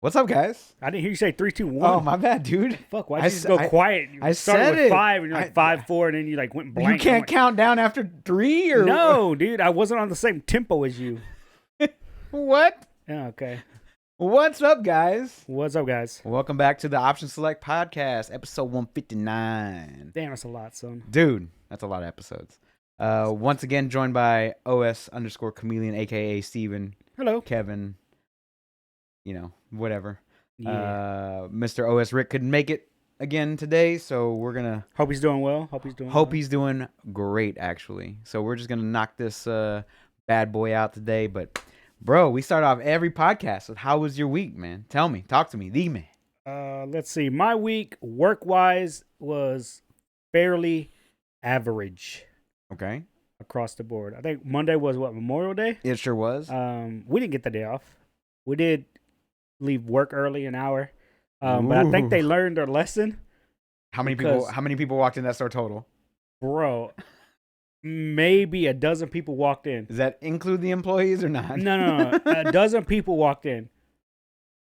What's up, guys? I didn't hear you say 3, 2, 1. Oh, my bad, dude. Fuck, why'd you just go quiet? You I started said with it. 5, and you're like 5, 4, and then you like went blank. You can't count down after 3, or No, dude, I wasn't on the same tempo as you. what? Yeah, okay. What's up, guys? What's up, guys? Welcome back to the Option Select Podcast, episode 159. Damn, that's a lot, son. Dude, that's a lot of episodes. Once again, joined by OS_chameleon, aka Steven, Hello. Kevin, whatever. Yeah. Mr. OS Rick couldn't make it again today, so we're gonna Hope he's doing well. he's doing great, actually. So we're just gonna knock this bad boy out today. But bro, we start off every podcast with how was your week, man? Tell me, talk to me, the man. Let's see. My week, work-wise, was fairly average Okay. across the board. I think Monday was, Memorial Day? It sure was. We didn't get the day off. We did leave work early, an hour. But I think they learned their lesson. How many people walked in that store total? Bro, maybe a dozen people walked in. Does that include the employees or not? No. A dozen people walked in.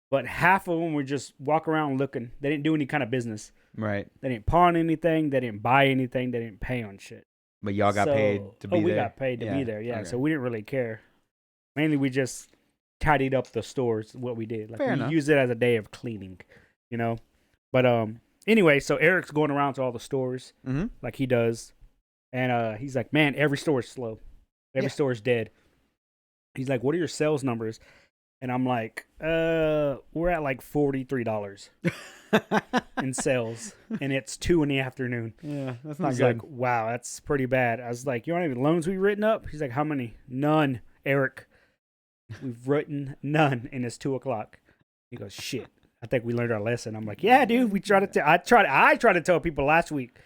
But half of them were just walking around looking. They didn't do any kind of business. Right. They didn't pawn anything. They didn't buy anything. They didn't pay on shit. But y'all got paid to be there? We got paid to be there, yeah. Okay. So we didn't really care. Mainly we just tidied up the stores, what we did. Like, Fair we enough. used it as a day of cleaning, But anyway, so Eric's going around to all the stores like he does. And he's like, man, every store is slow. Every store is dead. He's like, what are your sales numbers? And I'm like, we're at like $43 in sales. And it's 2 p.m. Yeah, that's not He's good. like, wow, that's pretty bad. I was like, you want any loans we've written up? He's like, how many? None, Eric. We've written none, and it's 2:00. He goes, shit. I think we learned our lesson. I'm like, yeah, dude. We tried to. I tried to tell people last week,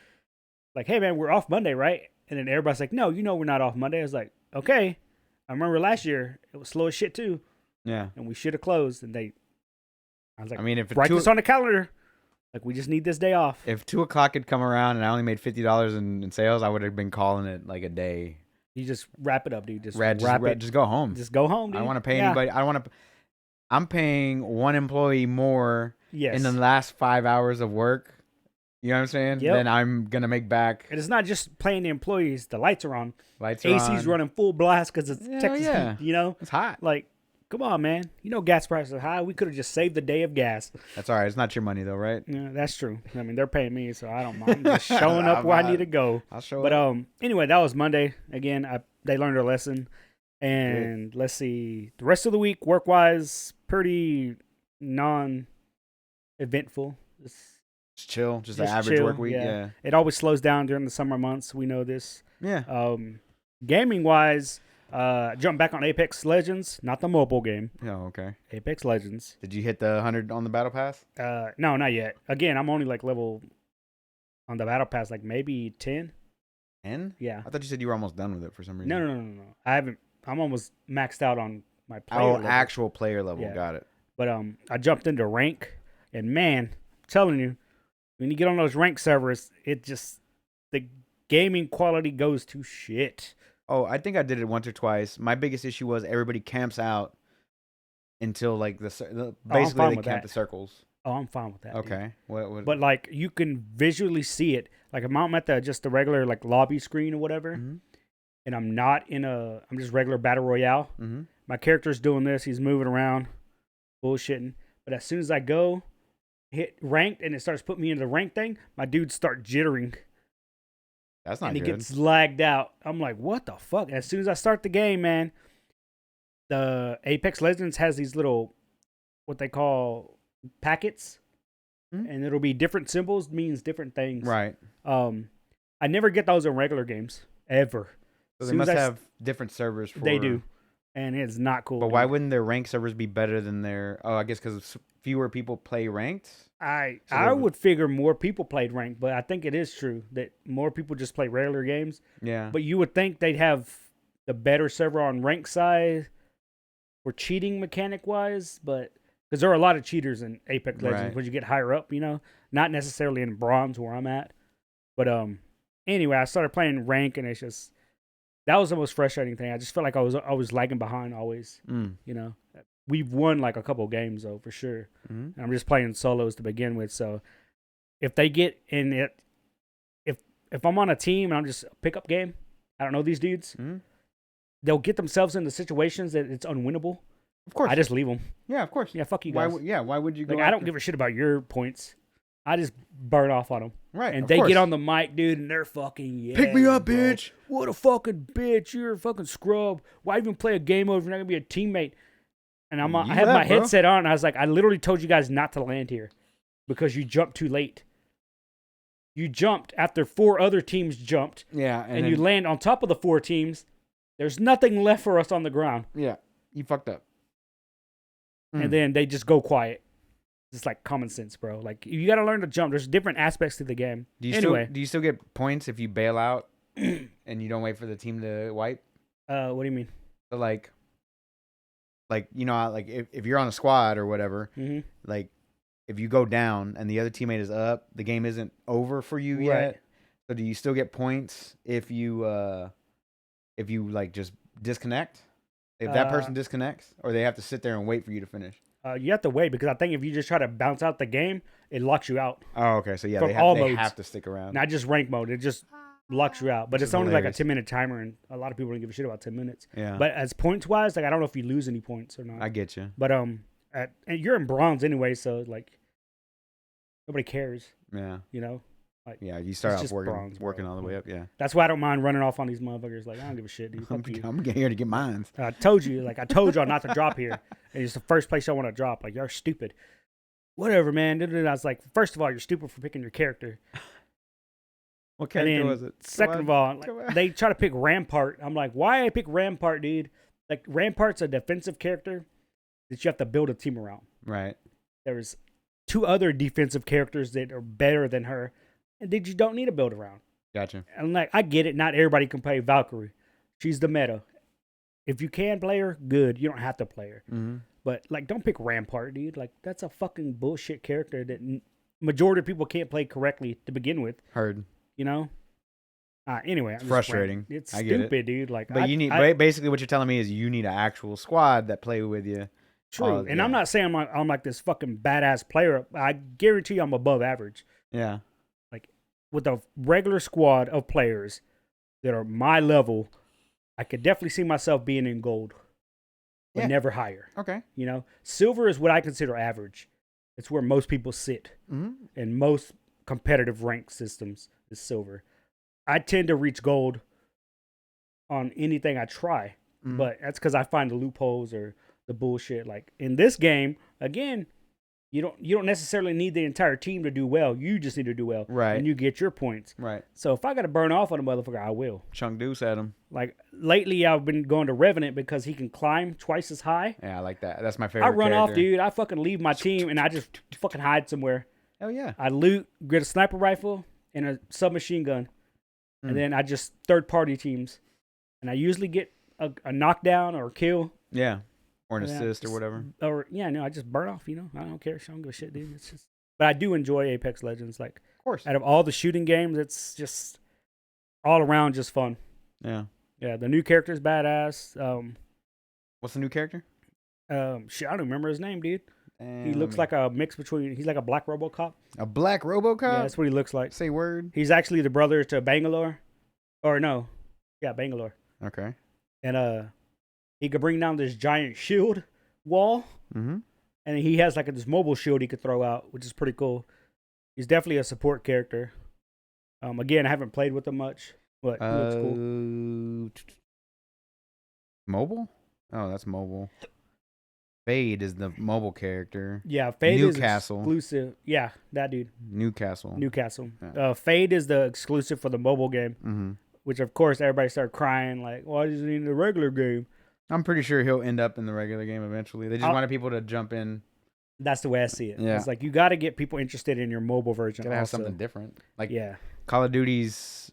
like, hey man, we're off Monday, right? And then everybody's like, no, we're not off Monday. I was like, okay. I remember last year it was slow as shit too. Yeah. And we should have closed. And I was like, I mean, if write this on the calendar. Like, we just need this day off. If 2:00 had come around and I only made $50 in sales, I would have been calling it like a day. You just wrap it up, dude. Just Just go home. Just go home, dude. I don't want to pay anybody. I'm paying one employee more in the last 5 hours of work. You know what I'm saying? Yep. Then I'm gonna make back. And it's not just paying the employees. The lights are on. Lights are on. AC's running full blast because it's Texas heat, It's hot. Like, come on, man. Gas prices are high. We could have just saved the day of gas. That's all right. It's not your money though, right? Yeah, that's true. I mean, they're paying me, so I don't mind. I'm just showing up where I need to go. I'll show But up. anyway, that was Monday. Again, they learned their lesson. And let's see. The rest of the week, work-wise, pretty non-eventful. It's chill. Just an just average chill, work week. Yeah. It always slows down during the summer months. We know this. Yeah. Gaming-wise, jump back on Apex Legends. Not the mobile game. Oh, okay. Apex Legends. Did you hit the 100 on the battle pass? No, not yet. Again, I'm only like level on the battle pass, like maybe 10. 10? Yeah. I thought you said you were almost done with it for some reason. No. I haven't. I'm almost maxed out on my player level. Actual player level. Yeah. Got it. But I jumped into rank, and man, I'm telling you, when you get on those rank servers, the gaming quality goes to shit. Oh, I think I did it once or twice. My biggest issue was everybody camps out until like basically they camp the circles. Oh, I'm fine with that. Okay. What? But like you can visually see it. Like if I'm at the regular like lobby screen or whatever, and I'm just regular battle royale. Mm-hmm. My character's doing this. He's moving around, bullshitting. But as soon as I go hit ranked and it starts putting me into the rank thing, my dudes start jittering. That's not good. good. He gets lagged out. I'm like, what the fuck? And as soon as I start the game, man, the Apex Legends has these little, what they call packets. And it'll be different symbols, means different things. Right. I never get those in regular games, ever. So they must have different servers for... They do. And it's not cool. But why wouldn't their ranked servers be better than their... Oh, I guess because fewer people play ranked? I would figure more people played ranked, but I think it is true that more people just play regular games. Yeah. But you would think they'd have the better server on ranked side for cheating mechanic-wise, but... Because there are a lot of cheaters in Apex Legends when you get higher up, Not necessarily in bronze where I'm at. But anyway, I started playing rank, and it's just... That was the most frustrating thing. I just felt like I was lagging behind always, we've won like a couple games though for sure. Mm-hmm. And I'm just playing solos to begin with, so if they get in it, if I'm on a team and I'm just a pickup game, I don't know these dudes. Mm-hmm. They'll get themselves into situations that it's unwinnable. Of course, I just leave them. Yeah, of course. Yeah, fuck you Why? guys. Why would you go? Like, I don't give a shit about your points. I just burn off on them. Right. And they get on the mic, dude, and they're fucking Pick me up, bro. bitch. What a fucking bitch. You're a fucking scrub. Why even play a game over if you're not going to be a teammate? And I have my headset on, and I was like, I literally told you guys not to land here because you jumped too late. You jumped after 4 other teams jumped. Yeah. And you land on top of the 4 teams. There's nothing left for us on the ground. Yeah. You fucked up. And then they just go quiet. It's like common sense, bro. Like, you got to learn to jump. There's different aspects to the game. Do anyway, you still get points if you bail out and you don't wait for the team to wipe? what do you mean? So like you know, like if you're on a squad or whatever, like if you go down and the other teammate is up, the game isn't over for you yet. So do you still get points if you like just disconnect? If that person disconnects, or they have to sit there and wait for you to finish? You have to wait because I think if you just try to bounce out the game, it locks you out. Oh, okay. So yeah, From they have to stick around. Not just rank mode. It just locks you out. But Which it's is only like a hilarious. 10-minute timer, and a lot of people don't give a shit about 10 minutes. Yeah. But as points wise, like I don't know if you lose any points or not. I get you. But and you're in bronze anyway, so like nobody cares. Yeah. You know. Like, Yeah, you start it's off just bronze, working bro. all the way up. Yeah. That's why I don't mind running off on these motherfuckers. Like I don't give a shit, dude. Fuck you. I'm here to get mines. I told y'all not to drop here. And it's the first place y'all want to drop. Like, you're stupid. Whatever, man. I was like, first of all, you're stupid for picking your character. What character then, was it? Second of all, like, they try to pick Rampart. I'm like, why I pick Rampart, dude? Like, Rampart's a defensive character that you have to build a team around. Right. There's 2 other defensive characters that are better than her, and that you don't need to build around. Gotcha. And like, I get it. Not everybody can play Valkyrie. She's the meta. If you can play her, good. You don't have to play her. Mm-hmm. But, like, don't pick Rampart, dude. Like, that's a fucking bullshit character that majority of people can't play correctly to begin with. Heard. You know? Anyway. It's frustrating. It's I get stupid, dude. Like, But basically what you're telling me is you need an actual squad that play with you. True. And I'm not saying I'm like this fucking badass player. I guarantee you I'm above average. Yeah. Like, with a regular squad of players that are my level, I could definitely see myself being in gold. But never higher. Okay. You know, silver is what I consider average. It's where most people sit. Mm-hmm. In most competitive rank systems is silver. I tend to reach gold on anything I try, but that's because I find the loopholes or the bullshit. Like in this game, again, you don't necessarily need the entire team to do well. You just need to do well, Right? And you get your points, Right. So if I got to burn off on a motherfucker, I will. Chunk Deuce at him. Like lately, I've been going to Revenant because he can climb twice as high. Yeah, I like that. That's my favorite. I run character. off, dude. I fucking leave my team and I just fucking hide somewhere. Hell yeah. I loot, get a sniper rifle and a submachine gun, and then I just third-party teams, and I usually get a knockdown or a kill. Yeah. Or an assist or whatever. Or I just burn off. You know, I don't care. I don't give a shit, dude. It's just, but I do enjoy Apex Legends. Like, Of course. out of all the shooting games, it's just all around just fun. Yeah. Yeah, the new character is badass. What's the new character? Shit, I don't remember his name, dude. And He looks like a mix between. He's like a black RoboCop. a black RoboCop. Yeah, that's what he looks like. Say word. He's actually the brother to Bangalore, or no, yeah, Bangalore. Okay. And he could bring down this giant shield wall, Mm-hmm. and he has like this mobile shield he could throw out, which is pretty cool. He's definitely a support character. Again, I haven't played with him much, but he looks cool. Mobile? Oh, that's mobile. Fade is the mobile character. Yeah, Fade Newcastle. is exclusive. Yeah, that dude. Newcastle. Yeah. Fade is the exclusive for the mobile game, Mm-hmm. which of course everybody started crying like, why does he need the regular game? I'm pretty sure he'll end up in the regular game eventually. They just wanted people to jump in. That's the way I see it. Yeah. It's like you got to get people interested in your mobile version. Gotta have also. something different. Like Yeah. Call of Duty's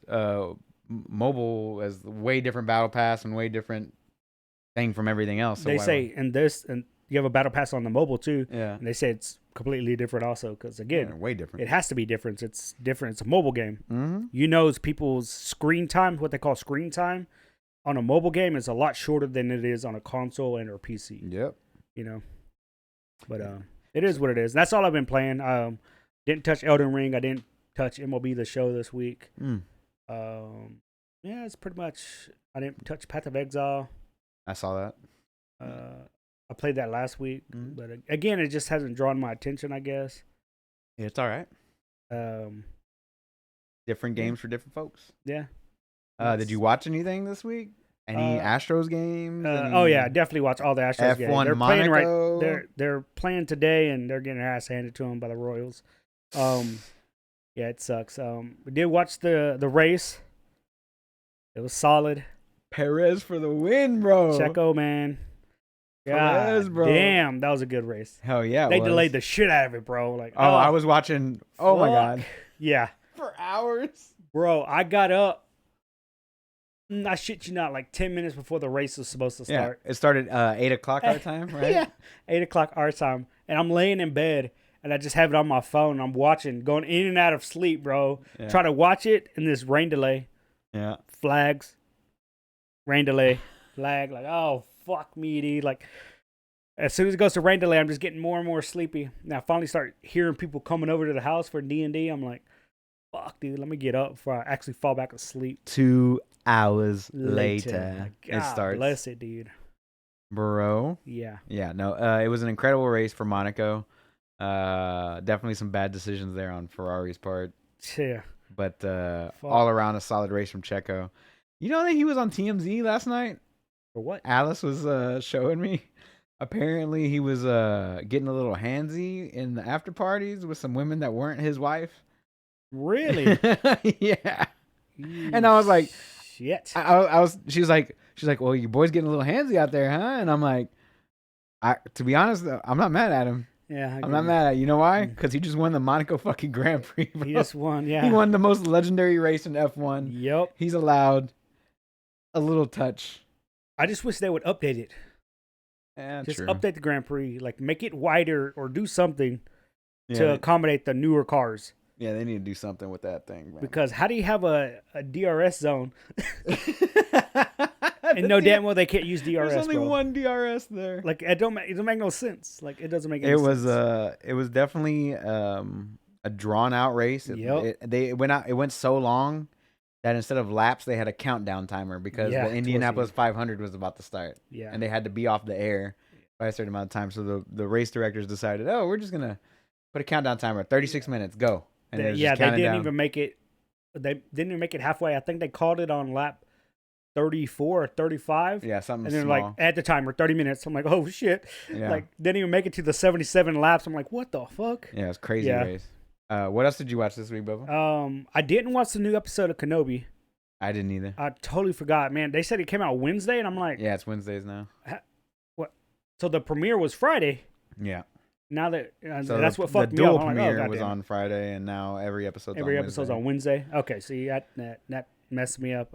mobile has way different battle pass and way different thing from everything else. So They say in this, and you have a battle pass on the mobile too. Yeah. And they say it's completely different also because again, Yeah, way different. it has to be different. It's different. It's a mobile game. Mm-hmm. You know, it's people's screen time, what they call screen time, on a mobile game is a lot shorter than it is on a console and or PC. Yep. you know. But it is what it is. That's all I've been playing. Didn't touch Elden Ring. I didn't touch MLB The Show this week. Yeah, it's pretty much. I didn't touch Path of Exile. I saw that. I played that last week, but again, it just hasn't drawn my attention, I guess. Yeah, it's all right. Different games for different folks. Yeah. Did you watch anything this week? Any Astros games? Oh yeah, definitely watch all the Astros games. F1 They're Monaco. playing they're playing today, and they're getting their ass handed to them by the Royals. Yeah, it sucks. We did watch the race. It was solid. Perez for the win, bro. Checo, man. Perez, bro. Damn, that was a good race. Hell yeah, they delayed the shit out of it, bro. Like, I was watching. Oh my god. Yeah. For hours, bro. I got up. I shit you not, like 10 minutes before the race was supposed to start. Yeah, it started 8 o'clock our time, right? Yeah, 8 o'clock our time, and I'm laying in bed. And I just have it on my phone. I'm watching, going in and out of sleep, bro. Yeah. Try to watch it in this rain delay. Yeah. Flags. Rain delay. Flag. Like, oh, fuck me, dude. Like, as soon as it goes to rain delay, I'm just getting more and more sleepy. Now, I finally start hearing people coming over to the house for D&D. I'm like, fuck, dude. Let me get up before I actually fall back asleep. 2 hours later. God, it starts. Bless it, dude. Bro. Yeah. Yeah, no, it was an incredible race for Monaco. Definitely some bad decisions there on Ferrari's part. Yeah. But all around a solid race from Checo. You know that he was on TMZ last night? For what? Alice was showing me. Apparently he was getting a little handsy in the after parties with some women that weren't his wife. Really? Yeah. And I was like, shit. She's like, well, your boy's getting a little handsy out there, huh? And I'm like, to be honest, I'm not mad at him. Yeah, I'm not mad at you. You know why? Because he just won the Monaco fucking Grand Prix, bro. He just won, yeah. He won the most legendary race in F1. Yep. He's allowed a little touch. I just wish they would update it. Yeah, just true. update the Grand Prix. Like, make it wider or do something to accommodate the newer cars. Yeah, they need to do something with that thing, man. Because how do you have a DRS zone? And no damn well they can't use DRS. There's only bro. one DRS there. Like it don't make no sense. Like it doesn't make any sense. It was definitely a drawn out race. It went so long that instead of laps they had a countdown timer because the Indianapolis 500 was about to start. Yeah. And they had to be off the air by a certain amount of time. So the race directors decided, we're just gonna put a countdown timer, 36 minutes, go. And they didn't even make it. They didn't even make it halfway. I think they called it on lap 34 or 35. Yeah, something and then small. like at the timer 30 minutes. I'm like, oh shit. Yeah. Like didn't even make it to the 77 laps. I'm like, what the fuck? Yeah, it's crazy race. What else did you watch this week, Bubba? I didn't watch the new episode of Kenobi. I didn't either. I totally forgot, man. They said it came out Wednesday, and I'm like, yeah, it's Wednesdays now. What? So the premiere was Friday. Yeah. Now that so that's what fucked me up. The dual premiere was on Friday, and now every episode's on Wednesday. Okay, see that messed me up.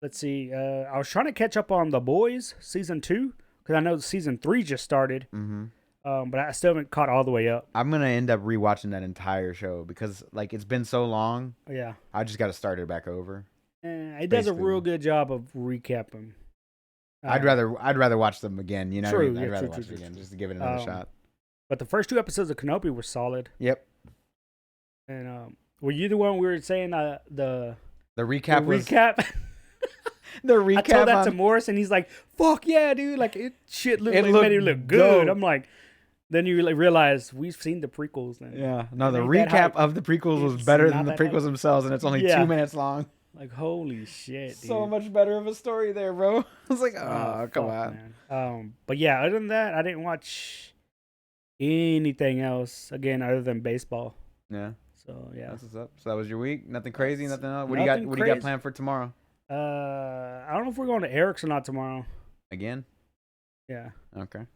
Let's see. I was trying to catch up on The Boys season 2 because I know season 3 just started. Mm-hmm. But I still haven't caught all the way up. I'm gonna end up rewatching that entire show because like it's been so long. Yeah. I just got to start it back over. It does a real good job of recapping. I'd rather watch them again. You know, true, what I mean? I'd rather watch true, it again just to give it another shot. But the first 2 episodes of Kenobi were solid. Yep. And were you the one we were saying the recap was recap? The recap. I told that to Morris, and he's like, "Fuck yeah, dude! Like it made it look good." I'm like, then you realize we've seen the prequels. And yeah, no, the recap of the prequels was better than the prequels themselves, and it's only 2 minutes long. Like holy shit, dude. So much better of a story there, bro. I was like, come on. Man. But yeah, other than that, I didn't watch anything else again other than baseball. Yeah. So yeah, that's what's up. So that was your week. Nothing crazy. Nothing else. What do you got planned for tomorrow? I don't know if we're going to Eric's or not tomorrow. Again? Yeah. Okay.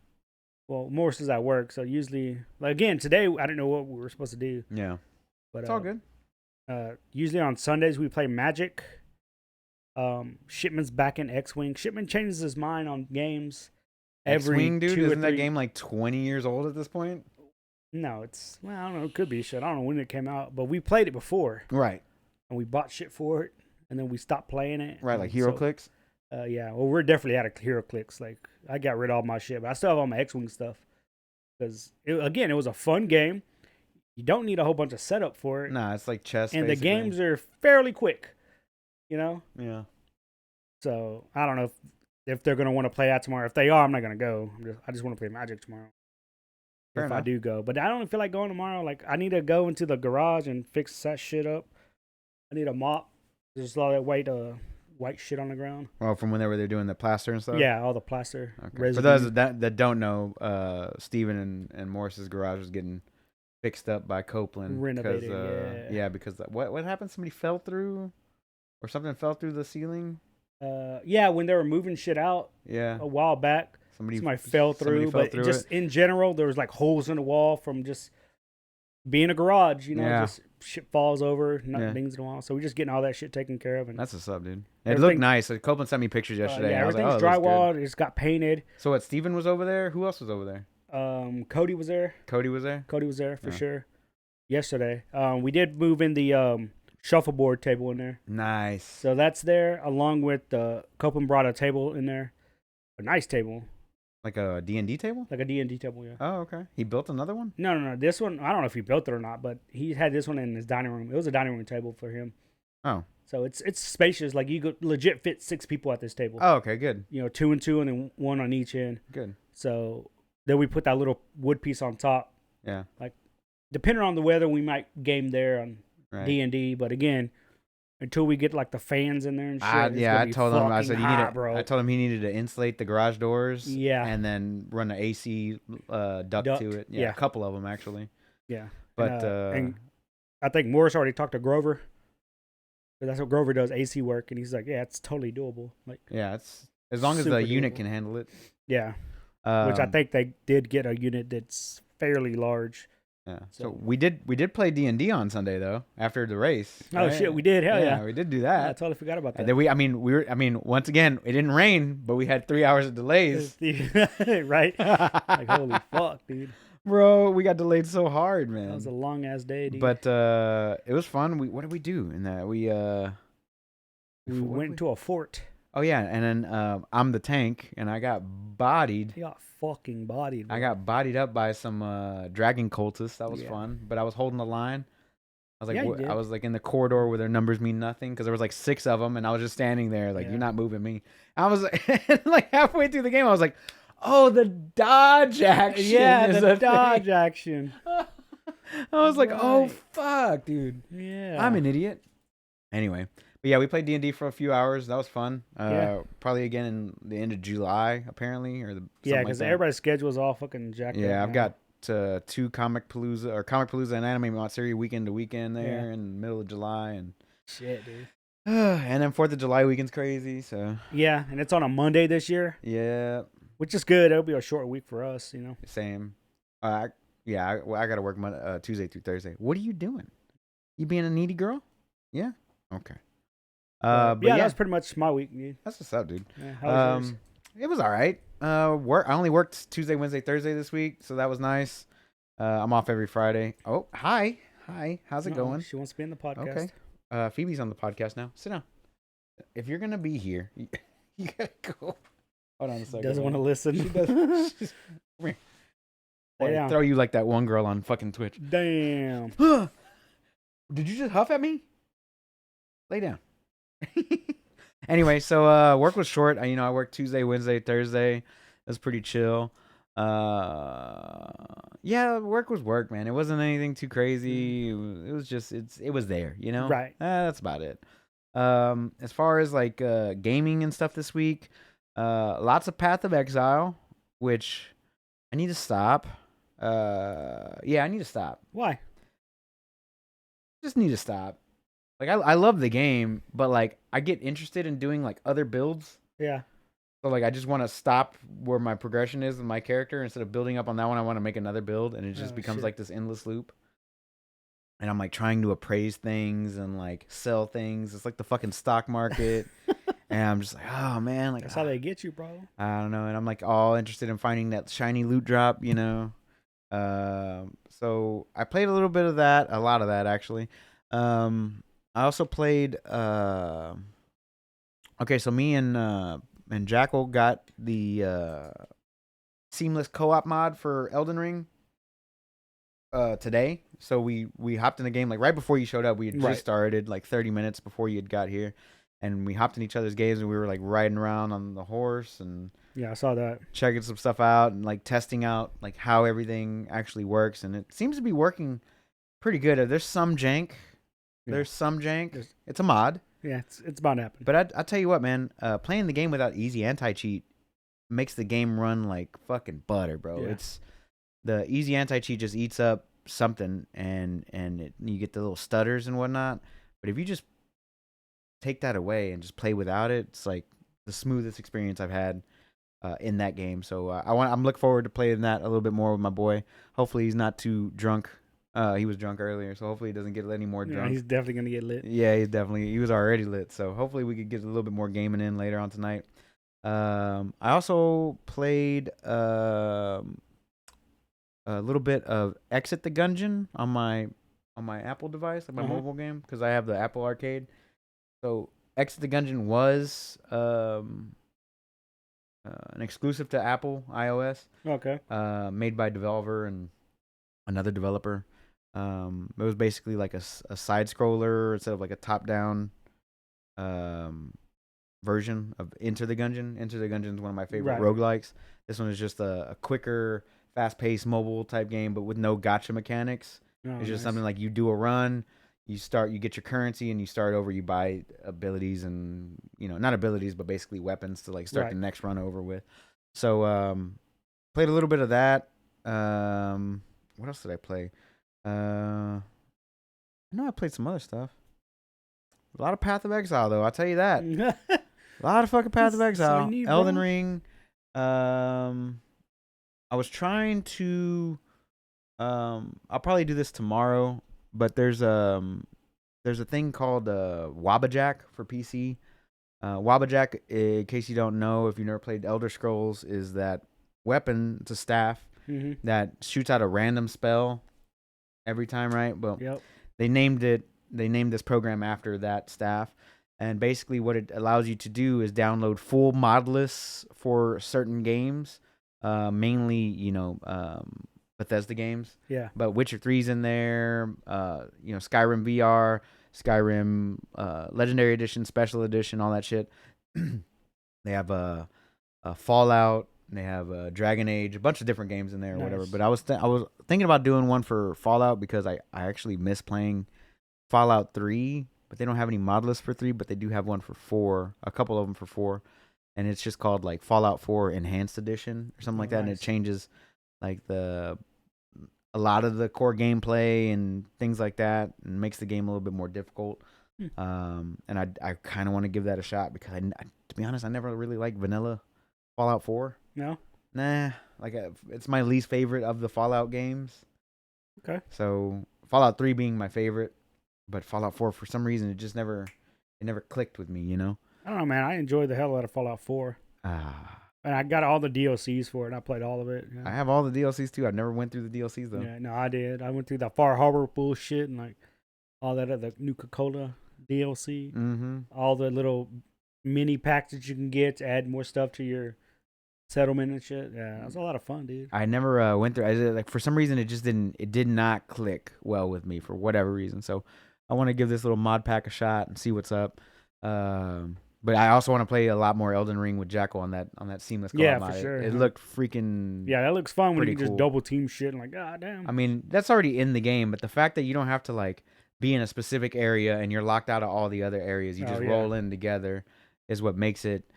Well, Morris is at work, so usually, like again today, I didn't know what we were supposed to do. Yeah. But it's all good. Usually on Sundays we play Magic. Shipman's back in X-Wing. Shipman changes his mind on games every X-Wing, dude. 2 or 3. Isn't that game like 20 years old at this point? No, I don't know. It could be shit. I don't know when it came out, but we played it before. Right. And we bought shit for it, and then we stopped playing it. Right, like HeroClix? Yeah. Well, we're definitely out of hero clicks. Like I got rid of all my shit, but I still have all my X-wing stuff because again, it was a fun game. You don't need a whole bunch of setup for it, Nah, it's like chess, and the basically. games are fairly quick. You know. Yeah. So I don't know if they're gonna want to play out tomorrow. If they are, I'm not gonna go. I just want to play Magic tomorrow. Fair if enough. I do go, but I don't feel like going tomorrow. Like I need to go into the garage and fix that shit up. I need a mop. There's all that white shit on the ground. Well, from whenever they're doing the plaster and stuff. Yeah, all the plaster. Okay. For those that don't know, Steven and Morris's garage was getting fixed up by Copeland. Renovated, yeah. Because what happened? Somebody fell through, or something fell through the ceiling. Yeah, when they were moving shit out. Yeah. A while back, somebody fell through. But just in general, there was like holes in the wall from just being a garage. You know, just shit falls over, nothing dings in the wall. So we're just getting all that shit taken care of. And that's what's up, dude. It looked nice. Copeland sent me pictures yesterday. Yeah, everything's drywalled. It's got painted. So what? Steven was over there. Who else was over there? Cody was there. Cody was there for sure. Yesterday, we did move in the shuffleboard table in there. Nice. So that's there, along with Copeland brought a table in there, a nice table. Like a D&D table? Like a D&D table, yeah. Oh, okay. He built another one? No. This one, I don't know if he built it or not, but he had this one in his dining room. It was a dining room table for him. Oh. So it's spacious. Like you could legit fit 6 people at this table. Oh, okay, good. 2 and 2, and then 1 on each end. Good. So then we put that little wood piece on top. Yeah. Like, depending on the weather, we might game there on D&D. But again, until we get like the fans in there and shit. I told him. I said I told him he needed to insulate the garage doors. Yeah. And then run an AC duct to it. Yeah, a couple of them actually. Yeah. But and I think Morris already talked to Grover. That's what Grover does, AC work, and he's like, yeah, it's totally doable. Like, yeah, it's as long as the unit can handle it. Yeah. Which I think they did get a unit that's fairly large. Yeah. So we did play D&D on Sunday though after the race. Oh shit, we did. Hell yeah, we did do that. I totally forgot about that. And then once again, it didn't rain, but we had 3 hours of delays. Right? Like holy fuck, dude. Bro, we got delayed so hard, man. That was a long ass day, dude. But it was fun. What did we do in that? We went to a fort. Oh yeah, and then I'm the tank, and I got bodied. You got fucking bodied. Bro. I got bodied up by some dragon cultists. That was fun, but I was holding the line. I was like, I was like in the corridor where their numbers mean nothing because there was like 6 of them, and I was just standing there like, you're not moving me. I was like halfway through the game, I was like, oh, the dodge action. Yeah, the dodge action. I was like, oh fuck, dude. Yeah, I'm an idiot. Anyway. But yeah, we played D&D for a few hours. That was fun. Probably again in the end of July, apparently, because everybody's schedule is all fucking jacked up. Yeah, I've got 2 Comic Palooza and Anime Matsuri weekend to weekend there in the middle of July, and shit, dude. And then 4th of July weekend's crazy. So yeah, and it's on a Monday this year. Yeah, which is good. It'll be a short week for us, you know. Same. I got to work Tuesday through Thursday. What are you doing? You being a needy girl? Yeah. Okay. But that's pretty much my week, dude. That's what's up, dude. Yeah, how was yours? It was all right. I only worked Tuesday, Wednesday, Thursday this week, so that was nice. I'm off every Friday. Oh, hi. How's it going? She wants to be in the podcast. Okay. Phoebe's on the podcast now. Sit down. If you're gonna be here, you gotta go. Hold on a second. Doesn't want to listen. She does. Come here. Or throw you like that one girl on fucking Twitch. Damn. Did you just huff at me? Lay down. Anyway, so work was short. I worked Tuesday, Wednesday, Thursday. It was pretty chill. Work was work, man. It wasn't anything too crazy. It was just it was there, Right. That's about it. As far as like gaming and stuff this week, lots of Path of Exile, which I need to stop. I need to stop. Why? Just need to stop. Like I love the game, but like I get interested in doing like other builds. Yeah. So like I just want to stop where my progression is with my character instead of building up on that one. I want to make another build, and it just becomes like this endless loop. And I'm like trying to appraise things and like sell things. It's like the fucking stock market, and I'm just like, oh man, like that's how they get you, bro. I don't know, and I'm like all interested in finding that shiny loot drop, So I played a lot of that actually. I also played Okay, so me and Jackal got the seamless co-op mod for Elden Ring today. So we hopped in the game like right before you showed up. We had Right. just started like 30 minutes before you had got here, and we hopped in each other's games and we were like riding around on the horse and Yeah, I saw that. checking some stuff out and like testing out like how everything actually works, and it seems to be working pretty good. There's some jank. Yeah. There's some jank. There's- It's a mod. Yeah, it's about to happen. But I tell you what, man, playing the game without easy anti-cheat makes the game run like fucking butter, bro. Yeah. It's the easy anti-cheat just eats up something, and you get the little stutters and whatnot. But if you just take that away and just play without it, it's like the smoothest experience I've had in that game. So I'm looking forward to playing that a little bit more with my boy. Hopefully he's not too drunk. He was drunk earlier, so hopefully he doesn't get any more Yeah, drunk. he's definitely gonna get lit. Yeah, he was already lit. So hopefully we could get a little bit more gaming in later on tonight. I also played a little bit of Exit the Gungeon on my Apple device, like my mobile game, because I have the Apple Arcade. So Exit the Gungeon was an exclusive to Apple iOS, Okay. made by Devolver and another developer. It was basically like a side scroller instead of like a top down version of Enter the Gungeon. Enter the Gungeon is one of my favorite roguelikes. This one is just a quicker, fast paced mobile type game, but with no gotcha mechanics. It's just something like you do a run, you get your currency, and you start over. You buy abilities and not abilities, but basically weapons to like start the next run over with. So played a little bit of that. What else did I play? I know I played some other stuff. A lot of Path of Exile, though. I'll tell you that. A lot of fucking Path of Exile. Elden Ring. I was trying to. I'll probably do this tomorrow, but there's a thing called Wabbajack for PC. Wabbajack, in case you don't know, if you've never played Elder Scrolls, is that weapon. It's a staff that shoots out a random spell every time, right? Well, they named this program after that staff, and basically what it allows you to do is download full mod lists for certain games, mainly Bethesda games. Yeah. But Witcher 3's in there, Skyrim VR, Skyrim Legendary Edition, Special Edition, all that shit. They have a Fallout. They have Dragon Age, a bunch of different games in there or whatever. But I was thinking about doing one for Fallout because I actually miss playing Fallout 3, but they don't have any mod lists for 3, but they do have one for 4, a couple of them for 4, and it's just called like Fallout 4 Enhanced Edition or something like that, and it changes like a lot of the core gameplay and things like that, and makes the game a little bit more difficult. And I kind of want to give that a shot because to be honest, I never really liked vanilla Fallout 4. No? Nah, it's my least favorite of the Fallout games. Okay. So Fallout 3 being my favorite, but Fallout 4 for some reason it never clicked with me, I don't know, man. I enjoyed the hell out of Fallout 4. And I got all the DLCs for it, and I played all of it. Yeah. I have all the DLCs too. I've never went through the DLCs though. Yeah, no, I did. I went through the Far Harbor bullshit and like all that other Nuka-Cola DLC. Mm-hmm. All the little mini packs that you can get to add more stuff to your settlement and shit. Yeah, it was a lot of fun, dude. I never went through. For some reason, it did not click well with me for whatever reason. So I want to give this little mod pack a shot and see what's up. But I also want to play a lot more Elden Ring with Jackal on that seamless co-op mod. For sure. It looked freaking that looks fun when you can just cool. double team shit and like, god damn. I mean, that's already in the game, but the fact that you don't have to like be in a specific area and you're locked out of all the other areas, you just roll in together, is what makes it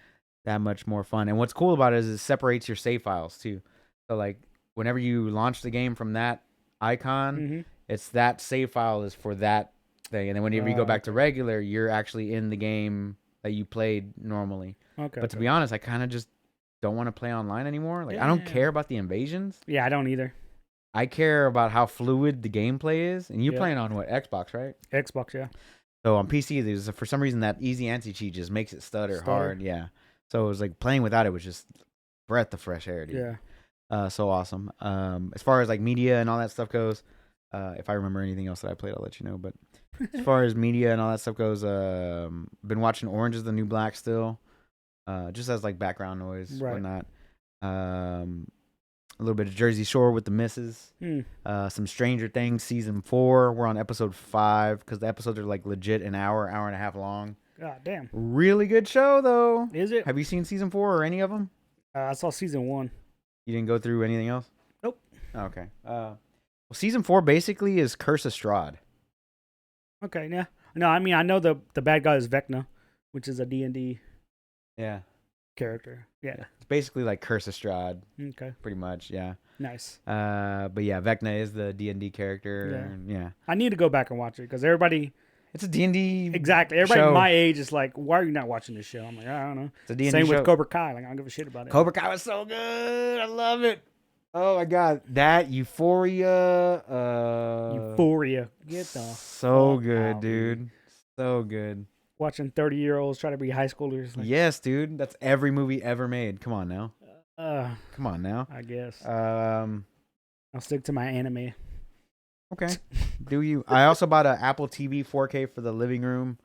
that much more fun. And what's cool about it is it separates your save files too. So like whenever you launch the game from that icon, it's that save file is for that thing, and then whenever you go back to regular, you're actually in the game that you played normally. Okay. But to be honest, I kind of just don't want to play online anymore. Like I don't care about the invasions. Yeah, I don't either. I care about how fluid the gameplay is. And you're playing on what, Xbox, right? Xbox, yeah. So on PC, there's for some reason that easy anti-cheat just makes it stutter hard. Yeah. So it was like playing without it was just breath of fresh air, dude. Yeah. So awesome. As far as like media and all that stuff goes, If I remember anything else that I played, I'll let you know. But as far as media and all that stuff goes, been watching Orange is the New Black still, just as like background noise, Right. whatnot. A little bit of Jersey Shore with the misses. Some Stranger Things season 4. We're on episode 5 because the episodes are like legit an hour and a half long. God damn. Really good show though. Is it? Have you seen season 4 or any of them? I saw season 1. You didn't go through anything else? Nope. Okay. Well, season 4 basically is Curse of Strahd. Okay, yeah. No, I mean, I know the bad guy is Vecna, which is a D&D Yeah. character. Yeah. It's basically like Curse of Strahd, Okay. pretty much. Yeah. Nice. But yeah, Vecna is the D&D character. Yeah. I need to go back and watch it because everybody. It's a D&D. Exactly. Everybody show. my age is like, why are you not watching this show? I'm like, I don't know. It's a D&D Same show. with Cobra Kai. Like, I don't give a shit about it. Cobra Kai was so good. I love it. Oh my god, that Euphoria. Euphoria. Get the so fuck good, out, dude. So good. Watching 30-year-olds try to be high schoolers. Like, Yes, dude. That's every movie ever made. Come on now. Come on now. I guess. I'll I'll stick to my anime. Okay. Do you? I also bought an Apple TV 4K for the living room.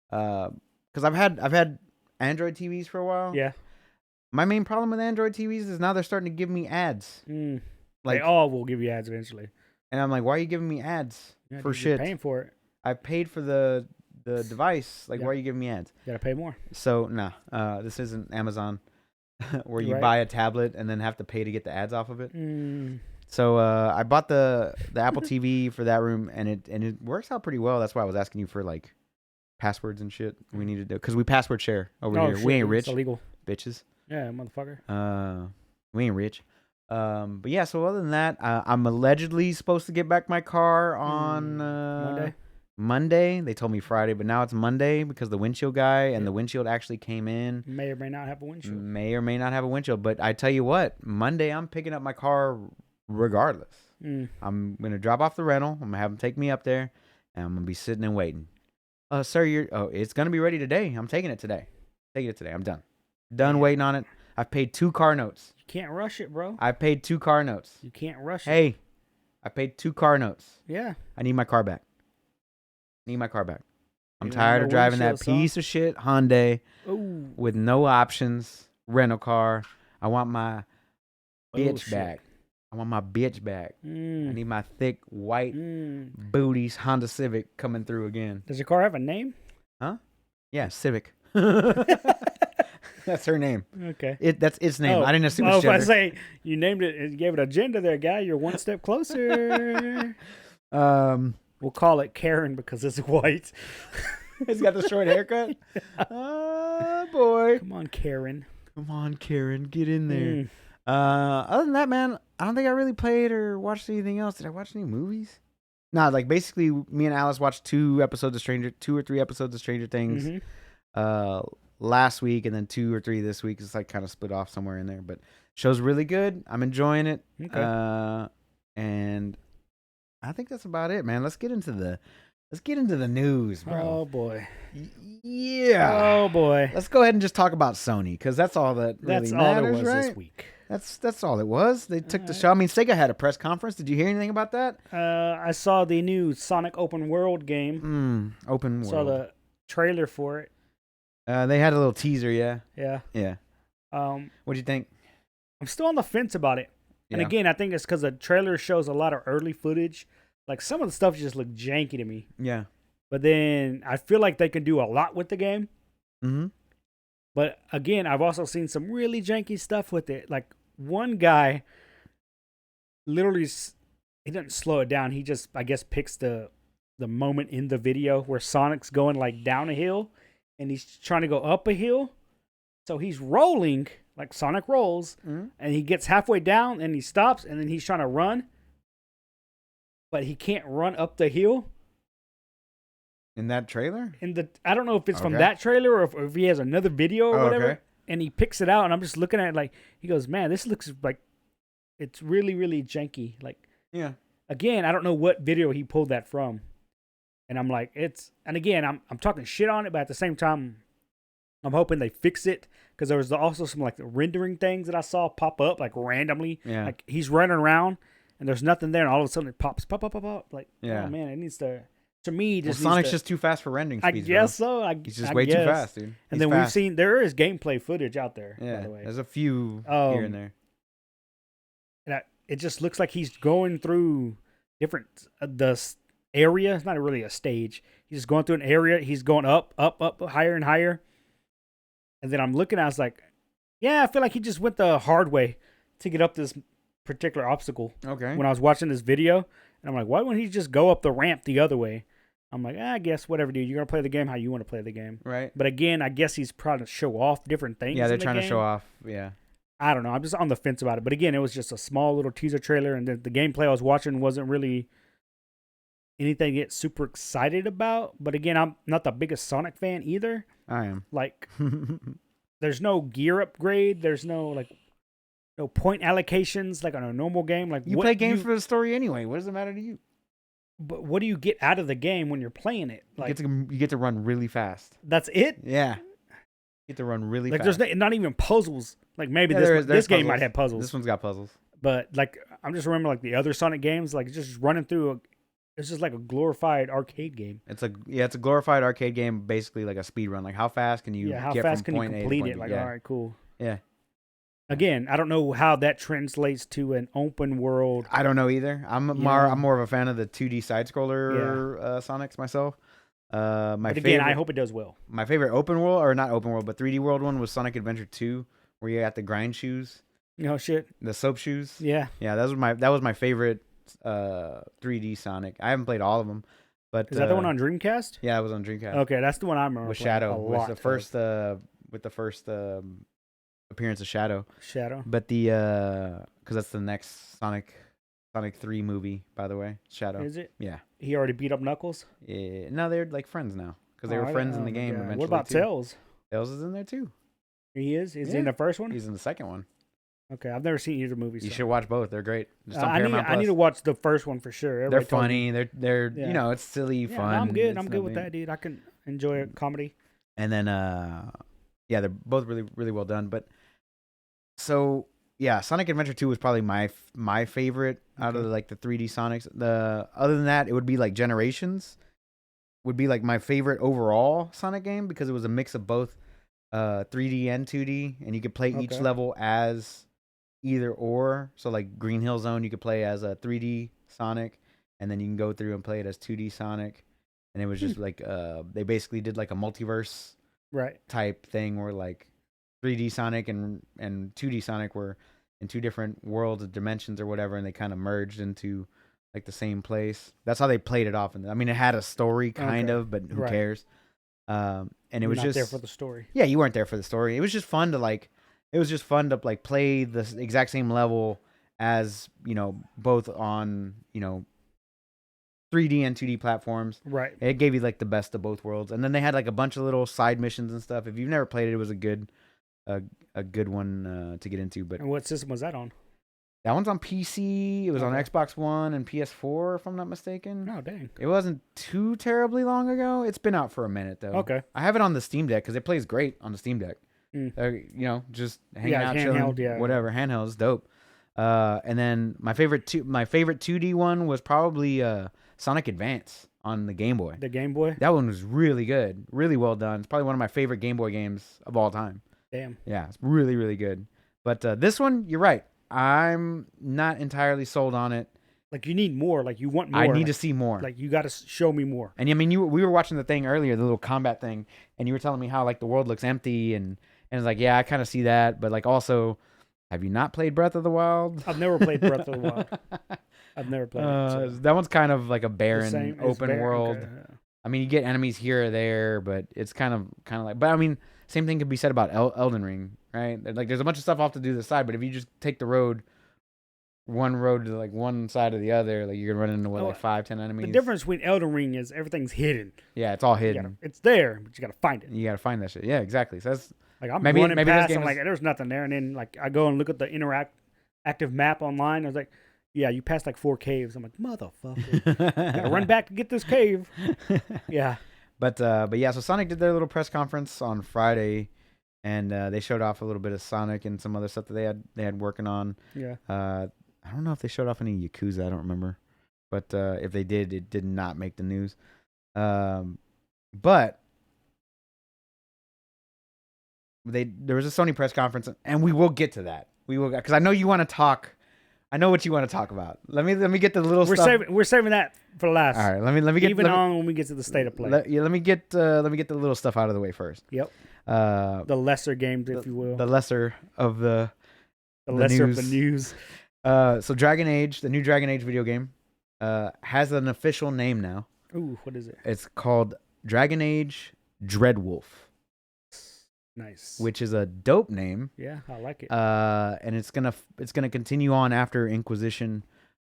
Because I've had Android TVs for a while. Yeah. My main problem with Android TVs is now they're starting to give me ads. Like, Like, they all will give you ads eventually. and I'm like, why are you giving me ads Yeah, for dude, you're shit? paying for it. I paid for the device. Like, Yeah. why are you giving me ads? You gotta pay more. So nah, this isn't Amazon where you Right. buy a tablet and then have to pay to get the ads off of it. Mm. So I bought the Apple TV for that room, and it works out pretty well. That's why I was asking you for like passwords and shit. We needed to because we password share over here. Shit, We ain't it's rich, illegal. bitches. Yeah, motherfucker. We ain't rich. But yeah. So other than that, I'm allegedly supposed to get back my car on Monday. Monday. They told me Friday, but now it's Monday because the windshield guy and Yeah. the windshield actually came in. May or may not have a windshield. May or may not have a windshield, but I tell you what, Monday I'm picking up my car regardless. I'm gonna drop off the rental. I'm gonna have them take me up there, and I'm gonna be sitting and waiting. Sir, it's gonna be ready today. I'm taking it today. I'm done. Done waiting on it. I've paid 2 car notes. You can't rush it, bro. I paid 2 car notes. You can't rush it. Hey, I paid 2 car notes. Yeah. I need my car back. I'm You don't tired know of driving that windshield, son? piece of shit Hyundai Ooh. with no options rental car. I want my bitch shit. back. I want my bitch back. I need my thick white Mm. booties Honda Civic coming through again. Does your car have a name? Yeah, Civic. That's her name. Okay. That's its name. Oh, I didn't assume well, it's if I gender. say you named it and gave it a gender there, guy, you're one step closer. We'll call it Karen because it's white. It's got the short haircut. Oh boy. Come on, Karen. Come on, Karen, get in there. Mm. Other than that, man, I don't think I really played or watched anything else. Did I watch any movies? Nah, like basically me and Alice watched 2 or 3 episodes of Stranger Things Mhm. last week, and then 2 or 3 this week. It's like kind of split off somewhere in there, but show's really good. I'm enjoying it. Okay. And I think that's about it, man. Let's get into the news, bro. Oh boy. Yeah. Oh boy. Let's go ahead and just talk about Sony because that's all that really That's all matters, there was right? this week. That's all it was. They took the show. I mean, Sega had a press conference. Did you hear anything about that? I saw the new Sonic open world game. Open world. Saw the trailer for it. They had a little teaser, yeah. Yeah. Yeah. What'd you think? I'm still on the fence about it. And Yeah. again, I think it's because the trailer shows a lot of early footage. Like some of the stuff just looked janky to me. Yeah. But then I feel like they can do a lot with the game. Mm-hmm. But again, I've also seen some really janky stuff with it. Like one guy literally, he doesn't slow it down. He just, I guess, picks the moment in the video where Sonic's going like down a hill and he's trying to go up a hill. So he's rolling like Sonic rolls, Mm-hmm. and he gets halfway down and he stops, and then he's trying to run, but he can't run up the hill. In that trailer? I don't know if it's from Okay. that trailer or if he has another video or Oh, whatever. okay. And he picks it out, and I'm just looking at it like, he goes, man, this looks like it's really, really janky. Like, Yeah. again, I don't know what video he pulled that from. And I'm like, and again, I'm talking shit on it, but at the same time, I'm hoping they fix it, because there was also some like rendering things that I saw pop up like randomly. Yeah. Like he's running around and there's nothing there, and all of a sudden it pops, pop, pop, pop, pop. Like, Yeah. oh man, it needs to. To me, Well, just Sonic's needs to, just too fast for rendering I speeds. guess bro. so. He's just I way too guess. fast, dude. And He's then fast. there is gameplay footage out there. Yeah, by the way, there's a few here and there. and it just looks like he's going through different area. It's not really a stage. He's just going through an area. He's going up, up, up, higher and higher. And then I'm looking. I was like, yeah, I feel like he just went the hard way to get up this particular obstacle. Okay. When I was watching this video, and I'm like, why wouldn't he just go up the ramp the other way? I'm like, I guess whatever, dude. You're gonna play the game how you want to play the game. Right. But again, I guess he's trying to show off different things. Yeah, they're in the trying to game. show off. Yeah. I don't know. I'm just on the fence about it. But again, it was just a small little teaser trailer, and the gameplay I was watching wasn't really anything to get super excited about. But again, I'm not the biggest Sonic fan either. I am. Like, there's no gear upgrade. There's no point allocations like on a normal game. Like, you play games for the story anyway. What does it matter to you? But what do you get out of the game when you're playing it? Like, you get to run really fast. that's it. Yeah. You get to run really fast. Like, there's not even puzzles. Like, maybe Yeah, this game puzzles. might have puzzles. This one's got puzzles. But like, I'm just remember like the other Sonic games, like just running through it's just like a glorified arcade game. It's a glorified arcade game, basically like a speed run. Like how fast can you how get fast from can point you A to complete point it? B? Like, Yeah. all right, cool. Yeah. Again, I don't know how that translates to an open world. I don't know either. I'm more of a fan of the 2D side scroller Sonics myself. But again, I hope it does well. My favorite open world, or not open world, but 3D world one was Sonic Adventure 2, where you got the grind shoes, Shit. the soap shoes. Yeah. Yeah, that was my favorite 3D Sonic. I haven't played all of them, but Is that the one on Dreamcast? Yeah, it was on Dreamcast. Okay, that's the one I remember. With playing Shadow, a with lot the first appearance of Shadow. Shadow. But because that's the next Sonic 3 movie, by the way. Shadow. Is it? Yeah. He already beat up Knuckles? Yeah. No, they're like friends now because they were friends in the game. Eventually, what about too. Tails? Tails is in there too. He is? Is he Yeah. in the first one? He's in the second one. Okay, I've never seen either movie. You So. should watch both. They're great. Just on I Paramount need Plus. to watch the first one for sure. They're Everybody told funny. me. They're Yeah. it's silly, Yeah, fun. no, I'm good. It's I'm good with nothing- that, dude. I can enjoy a comedy. And then yeah, they're both really really well done. But so yeah, Sonic Adventure 2 was probably my favorite out of the 3D Sonics. Other than that, it would be like Generations would be like my favorite overall Sonic game because it was a mix of both 3D and 2D, and you could play each Okay. level as either or. So like Green Hill Zone, you could play as a 3D Sonic, and then you can go through and play it as 2D Sonic. And it was just like they basically did like a multiverse Right. type thing where like 3D Sonic and 2D Sonic were in two different worlds or dimensions or whatever, and they kind of merged into like the same place. That's how they played it off. And I mean, it had a story kind of, but who Right. cares? And it was Not just there for the story. yeah, you weren't there for the story. It was just fun to play the exact same level as both on 3D and 2D platforms. Right. It gave you like the best of both worlds, and then they had like a bunch of little side missions and stuff. If you've never played it, it was a good one to get into. But And what system was that on? that one's on PC. It was on Okay. Xbox One and PS4, if I'm not mistaken. Oh, dang. It wasn't too terribly long ago. It's been out for a minute though. Okay. I have it on the Steam Deck because it plays great on the Steam Deck. Mm. Just hanging Yeah, out, handheld, chilling, yeah. whatever. Handheld is dope. And then my favorite 2D one was probably Sonic Advance on the Game Boy. The Game Boy? That one was really good, really well done. It's probably one of my favorite Game Boy games of all time. Damn. Yeah, it's really, really good. But this one, you're right. I'm not entirely sold on it. Like, you need more. Like, you want more. I need to see more. Like, you got to show me more. And I mean, we were watching the thing earlier, the little combat thing, and you were telling me how like the world looks empty, and it's like, yeah, I kind of see that, but like also, have you not played Breath of the Wild? I've never played Breath of the Wild. I've never played it. So. That one's kind of like a barren, It's open barren, world. okay. I mean, you get enemies here or there, but it's kind of like. But I mean, same thing could be said about Elden Ring, right? Like, there's a bunch of stuff off to do the side, but if you just take one road to like one side or the other, like you're gonna run into like 5-10 enemies. The difference between Elden Ring is everything's hidden. Yeah, it's all hidden. It's there, but you got to find it. You gotta find that shit. Yeah, exactly. So that's Like, I'm maybe running this past, game I'm like, there's nothing there. And then, like, I go and look at the active map online. I was like, yeah, you passed like 4 caves. I'm like, motherfucker. Gotta run back to get this cave. Yeah. But yeah, so Sonic did their little press conference on Friday, and they showed off a little bit of Sonic and some other stuff that they had working on. Yeah. I don't know if they showed off any Yakuza. I don't remember, but if they did, it did not make the news. But there was a Sony press conference, and we will get to that. We will, because I know you want to talk. I know what you want to talk about. Let me get the little stuff. We're saving that for last. All right, let me get when we get to the state of play. Let me get the little stuff out of the way first. Yep. The lesser games, if you will. The lesser of the lesser news. of the news. So Dragon Age, the new Dragon Age video game, has an official name now. Ooh, what is it? It's called Dragon Age Dreadwolf. Nice. Which is a dope name. Yeah, I like it. And it's gonna continue on after Inquisition,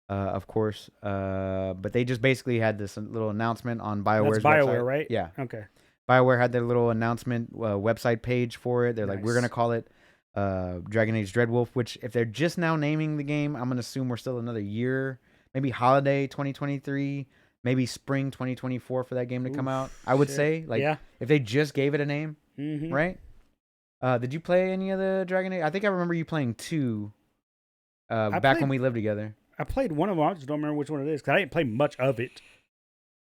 of course. But they just basically had this little announcement on BioWare's That's BioWare, website. right? Yeah. Okay. BioWare had their little announcement website page for it. They're like, we're gonna call it Dragon Age Dreadwolf. Which, if they're just now naming the game, I'm gonna assume we're still another year, maybe holiday 2023, maybe spring 2024 for that game to come out. I would say, like, if they just gave it a name, right? Did you play any of the Dragon Age? I think I remember you playing 2 back when we lived together. I played one of them. I just don't remember which one it is because I didn't play much of it.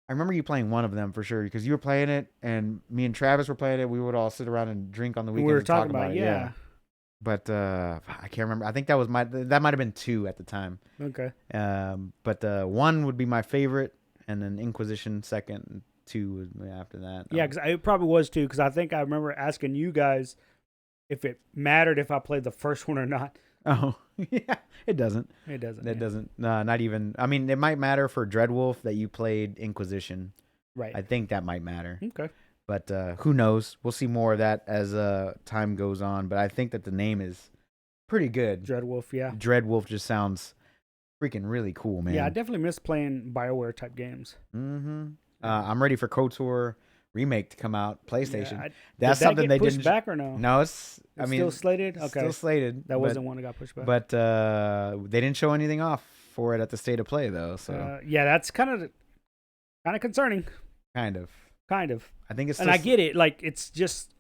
I remember you playing one of them for sure because you were playing it and me and Travis were playing it. We would all sit around and drink on the weekends. We were and talk talking about it, yeah. But I can't remember. I think that might have been 2 at the time. Okay. But 1 would be my favorite, and then Inquisition second, and 2 was after that. Yeah, because it probably was 2 because I think I remember asking you guys if it mattered if I played the first one or not. Oh, yeah. It doesn't. It doesn't. It doesn't. No, not even. I mean, it might matter for Dreadwolf that you played Inquisition. Right. I think that might matter. Okay. But who knows? We'll see more of that as time goes on. But I think that the name is pretty good. Dreadwolf, yeah. Dreadwolf just sounds freaking really cool, man. Yeah, I definitely miss playing BioWare type games. Mm-hmm. I'm ready for KOTOR remake to come out. PlayStation. Yeah, That's something they pushed didn't back or no? No, it's still slated. Okay, still slated. That wasn't one that got pushed back. But they didn't show anything off for it at the state of play though. So yeah, that's kind of concerning. Kind of. I think it's. And I get it. Like it's just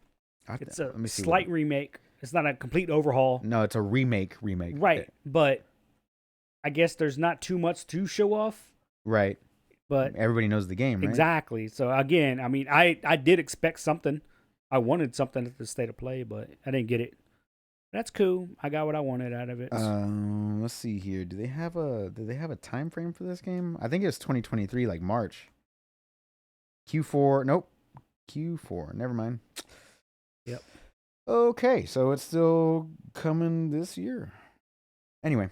it's a let me see slight remake. It's not a complete overhaul. No, it's a remake. Right, but I guess there's not too much to show off. Right. But everybody knows the game, right? Exactly. So again, I mean, I did expect something. I wanted something at the state of play, but I didn't get it. That's cool. I got what I wanted out of it. Let's see here. Do they have a time frame for this game? I think it's 2023, like March. Q4. Nope. Q4. Never mind. Yep. Okay, so it's still coming this year. Anyway,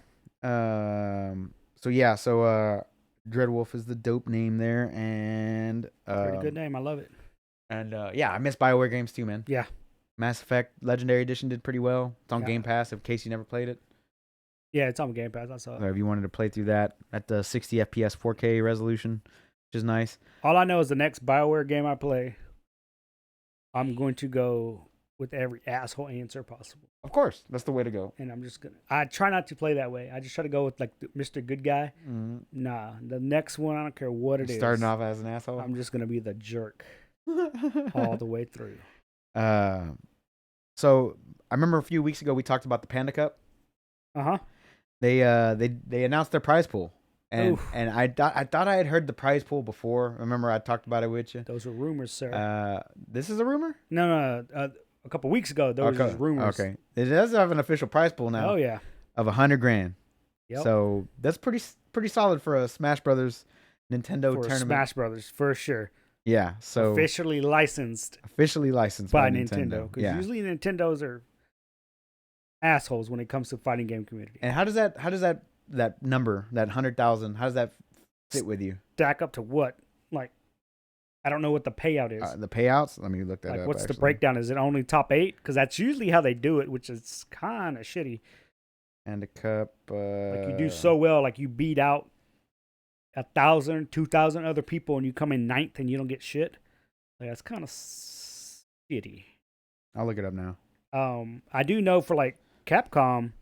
Dreadwolf is the dope name there, and pretty good name. I love it. And I miss BioWare games too, man. Yeah. Mass Effect Legendary Edition did pretty well. It's on Game Pass in case you never played it. Yeah, it's on Game Pass. I saw it. So if you wanted to play through that at the 60 FPS 4K resolution, which is nice. All I know is the next BioWare game I play, I'm going to go with every asshole answer possible. Of course, that's the way to go. And I'm just gonna. I try not to play that way. I just try to go with like Mr. Good Guy. Mm-hmm. Nah, the next one I don't care what it is. Starting off as an asshole. I'm just gonna be the jerk all the way through. So I remember a few weeks ago we talked about the Panda Cup. They announced their prize pool, and I thought I had heard the prize pool before. Remember I talked about it with you. Those were rumors, sir. This is a rumor? No. A couple weeks ago, those were just rumors. Okay, it does have an official prize pool now. Oh yeah, of $100,000. Yep. So that's pretty solid for a Smash Brothers Nintendo tournament. Smash Brothers for sure. Yeah, so officially licensed by Nintendo. Because usually Nintendos are assholes when it comes to fighting game community. And how does that number, that 100,000, how does that fit with you? Stack up to what? Like, I don't know what the payout is. The payouts? Let me look that up. What's the breakdown? Is it only top 8? Because that's usually how they do it, which is kind of shitty. And a cup. Like you do so well, like you beat out 1,000, 2,000 other people, and you come in 9th and you don't get shit. Like that's kind of shitty. I'll look it up now. I do know for like Capcom,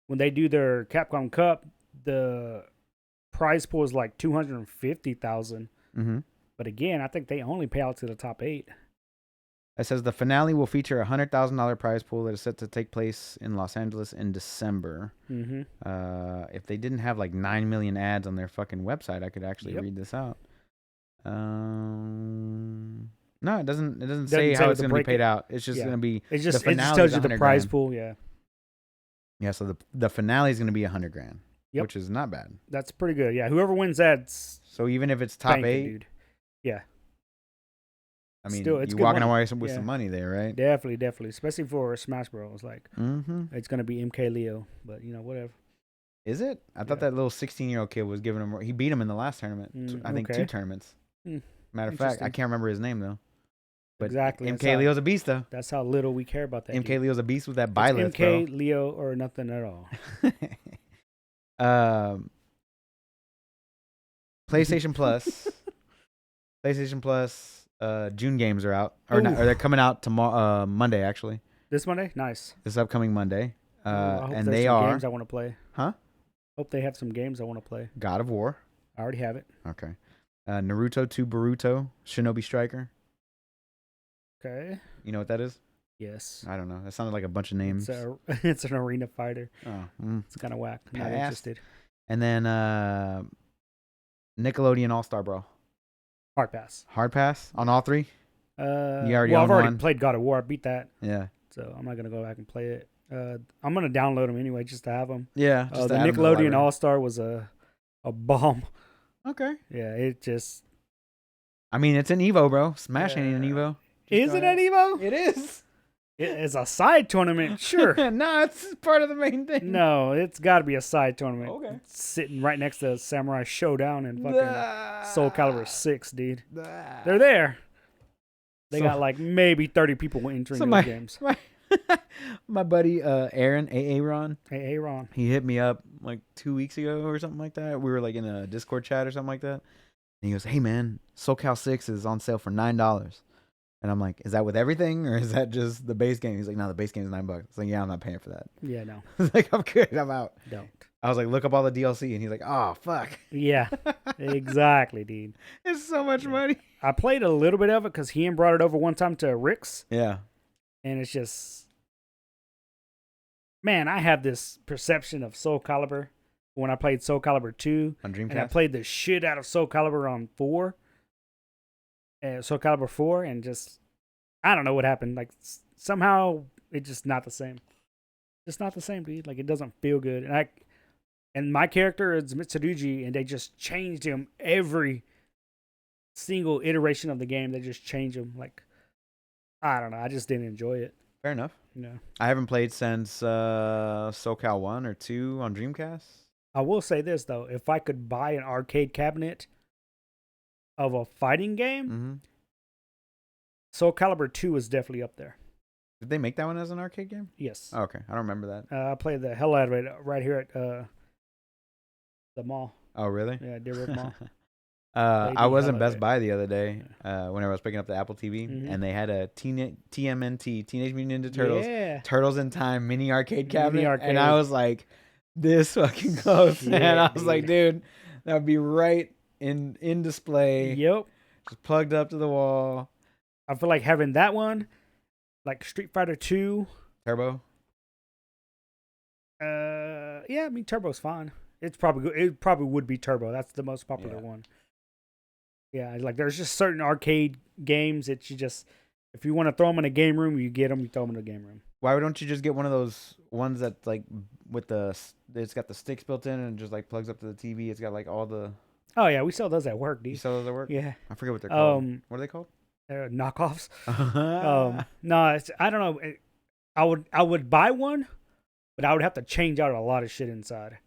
when they do their Capcom Cup, the prize pool is like 250,000. Mm-hmm. But again, I think they only pay out to the top 8. It says the finale will feature a $100,000 prize pool that is set to take place in Los Angeles in December. Mm-hmm. If they didn't have like 9 million ads on their fucking website, I could actually read this out. No, it doesn't. It doesn't say how it's going to be paid out. It's just going to be. It just the it just tells you the prize $100,000. pool. Yeah. Yeah. So the finale is going to be $100,000, which is not bad. That's pretty good. Yeah. Whoever wins that. So even if it's top 8, dude. Yeah. I mean, Still, it's you're good walking money. away with some money there, right? Definitely. Especially for Smash Bros. Like, Mm-hmm. it's going to be MK Leo, but whatever. Is it? I thought that little 16-year-old kid was giving him. He beat him in the last tournament. I think 2 tournaments. Matter of fact, I can't remember his name though. But exactly. MK Leo's a beast though. That's how little we care about that. MK Leo's a beast with that buy list, MK Leo or nothing at all. PlayStation Plus. PlayStation Plus. June games are out, or they're coming out tomorrow. Monday actually. This Monday, nice. This upcoming Monday. I hope and there's they some are games I want to play. Huh? Hope they have some games I want to play. God of War. I already have it. Okay. Naruto 2 Boruto, Shinobi Striker. Okay. You know what that is? Yes. I don't know. That sounded like a bunch of names. It's an arena fighter. Oh. It's kind of whack. Not interested. And then Nickelodeon All-Star Bro. Hard pass. Hard pass on all 3? I've already played God of War. I beat that. Yeah. So I'm not going to go back and play it. I'm going to download them anyway just to have them. Yeah. The Nickelodeon All-Star was a bomb. Okay. Yeah, it just... I mean, it's an Evo, bro. Smash ain't an Evo. Is it an Evo? It is. It's a side tournament, sure. No, it's part of the main thing. No, it's got to be a side tournament. Okay. It's sitting right next to Samurai Showdown and fucking Soul Calibur 6, dude. They're there. They got like maybe 30 people entering those games. My buddy Aaron, Aaron. Aaron. He hit me up like 2 weeks ago or something like that. We were like in a Discord chat or something like that. And he goes, "Hey man, SoCal 6 is on sale for $9." And I'm like, "Is that with everything or is that just the base game?" He's like, "No, the base game is $9." It's like, "Yeah, I'm not paying for that." Yeah, no. I was like, "I'm good. I'm out." Don't. I was like, "Look up all the DLC," and he's like, "Oh fuck." Yeah, exactly, dude. It's so much money. I played a little bit of it because Ian brought it over one time to Rick's. Yeah. And it's just, man, I have this perception of Soul Calibur when I played Soul Calibur 2. On Dreamcast? And I played the shit out of Soul Calibur on 4. Soul Calibur 4, and just, I don't know what happened. Like, somehow, it's just not the same. It's not the same, dude. Like, it doesn't feel good. And my character is Mitsurugi, and they just changed him every single iteration of the game. They just changed him. Like, I don't know. I just didn't enjoy it. Fair enough. No. I haven't played since SoCal 1 or 2 on Dreamcast. I will say this, though. If I could buy an arcade cabinet of a fighting game, Soul Calibur 2 is definitely up there. Did they make that one as an arcade game? Yes. Oh, okay. I don't remember that. I played the hell out of it right here at the mall. Oh, really? Yeah, Deer River Mall. I was in Best Buy the other day whenever I was picking up the Apple TV, Mhm. and they had a TMNT, Teenage Mutant Ninja Turtles, Yeah. Turtles in Time mini arcade cabinet. Mini arcade. And I was like, this fucking close. Yeah, and I was like, dude. dude, that would be right in display. Yep. Just plugged up to the wall. I feel like having that one, like Street Fighter 2. Turbo? Yeah, I mean, Turbo's fine. It's probably good. It probably would be Turbo. That's the most popular one. Yeah, like there's just certain arcade games that you just, if you want to throw them in a game room, you get them, you throw them in a game room. Why don't you just get one of those ones that like with it's got the sticks built in and just like plugs up to the TV. It's got like all the. Oh yeah, we sell those at work, dude. You sell those at work? Yeah. I forget what they're called. What are they called? Knockoffs. No, I don't know. I would buy one, but I would have to change out a lot of shit inside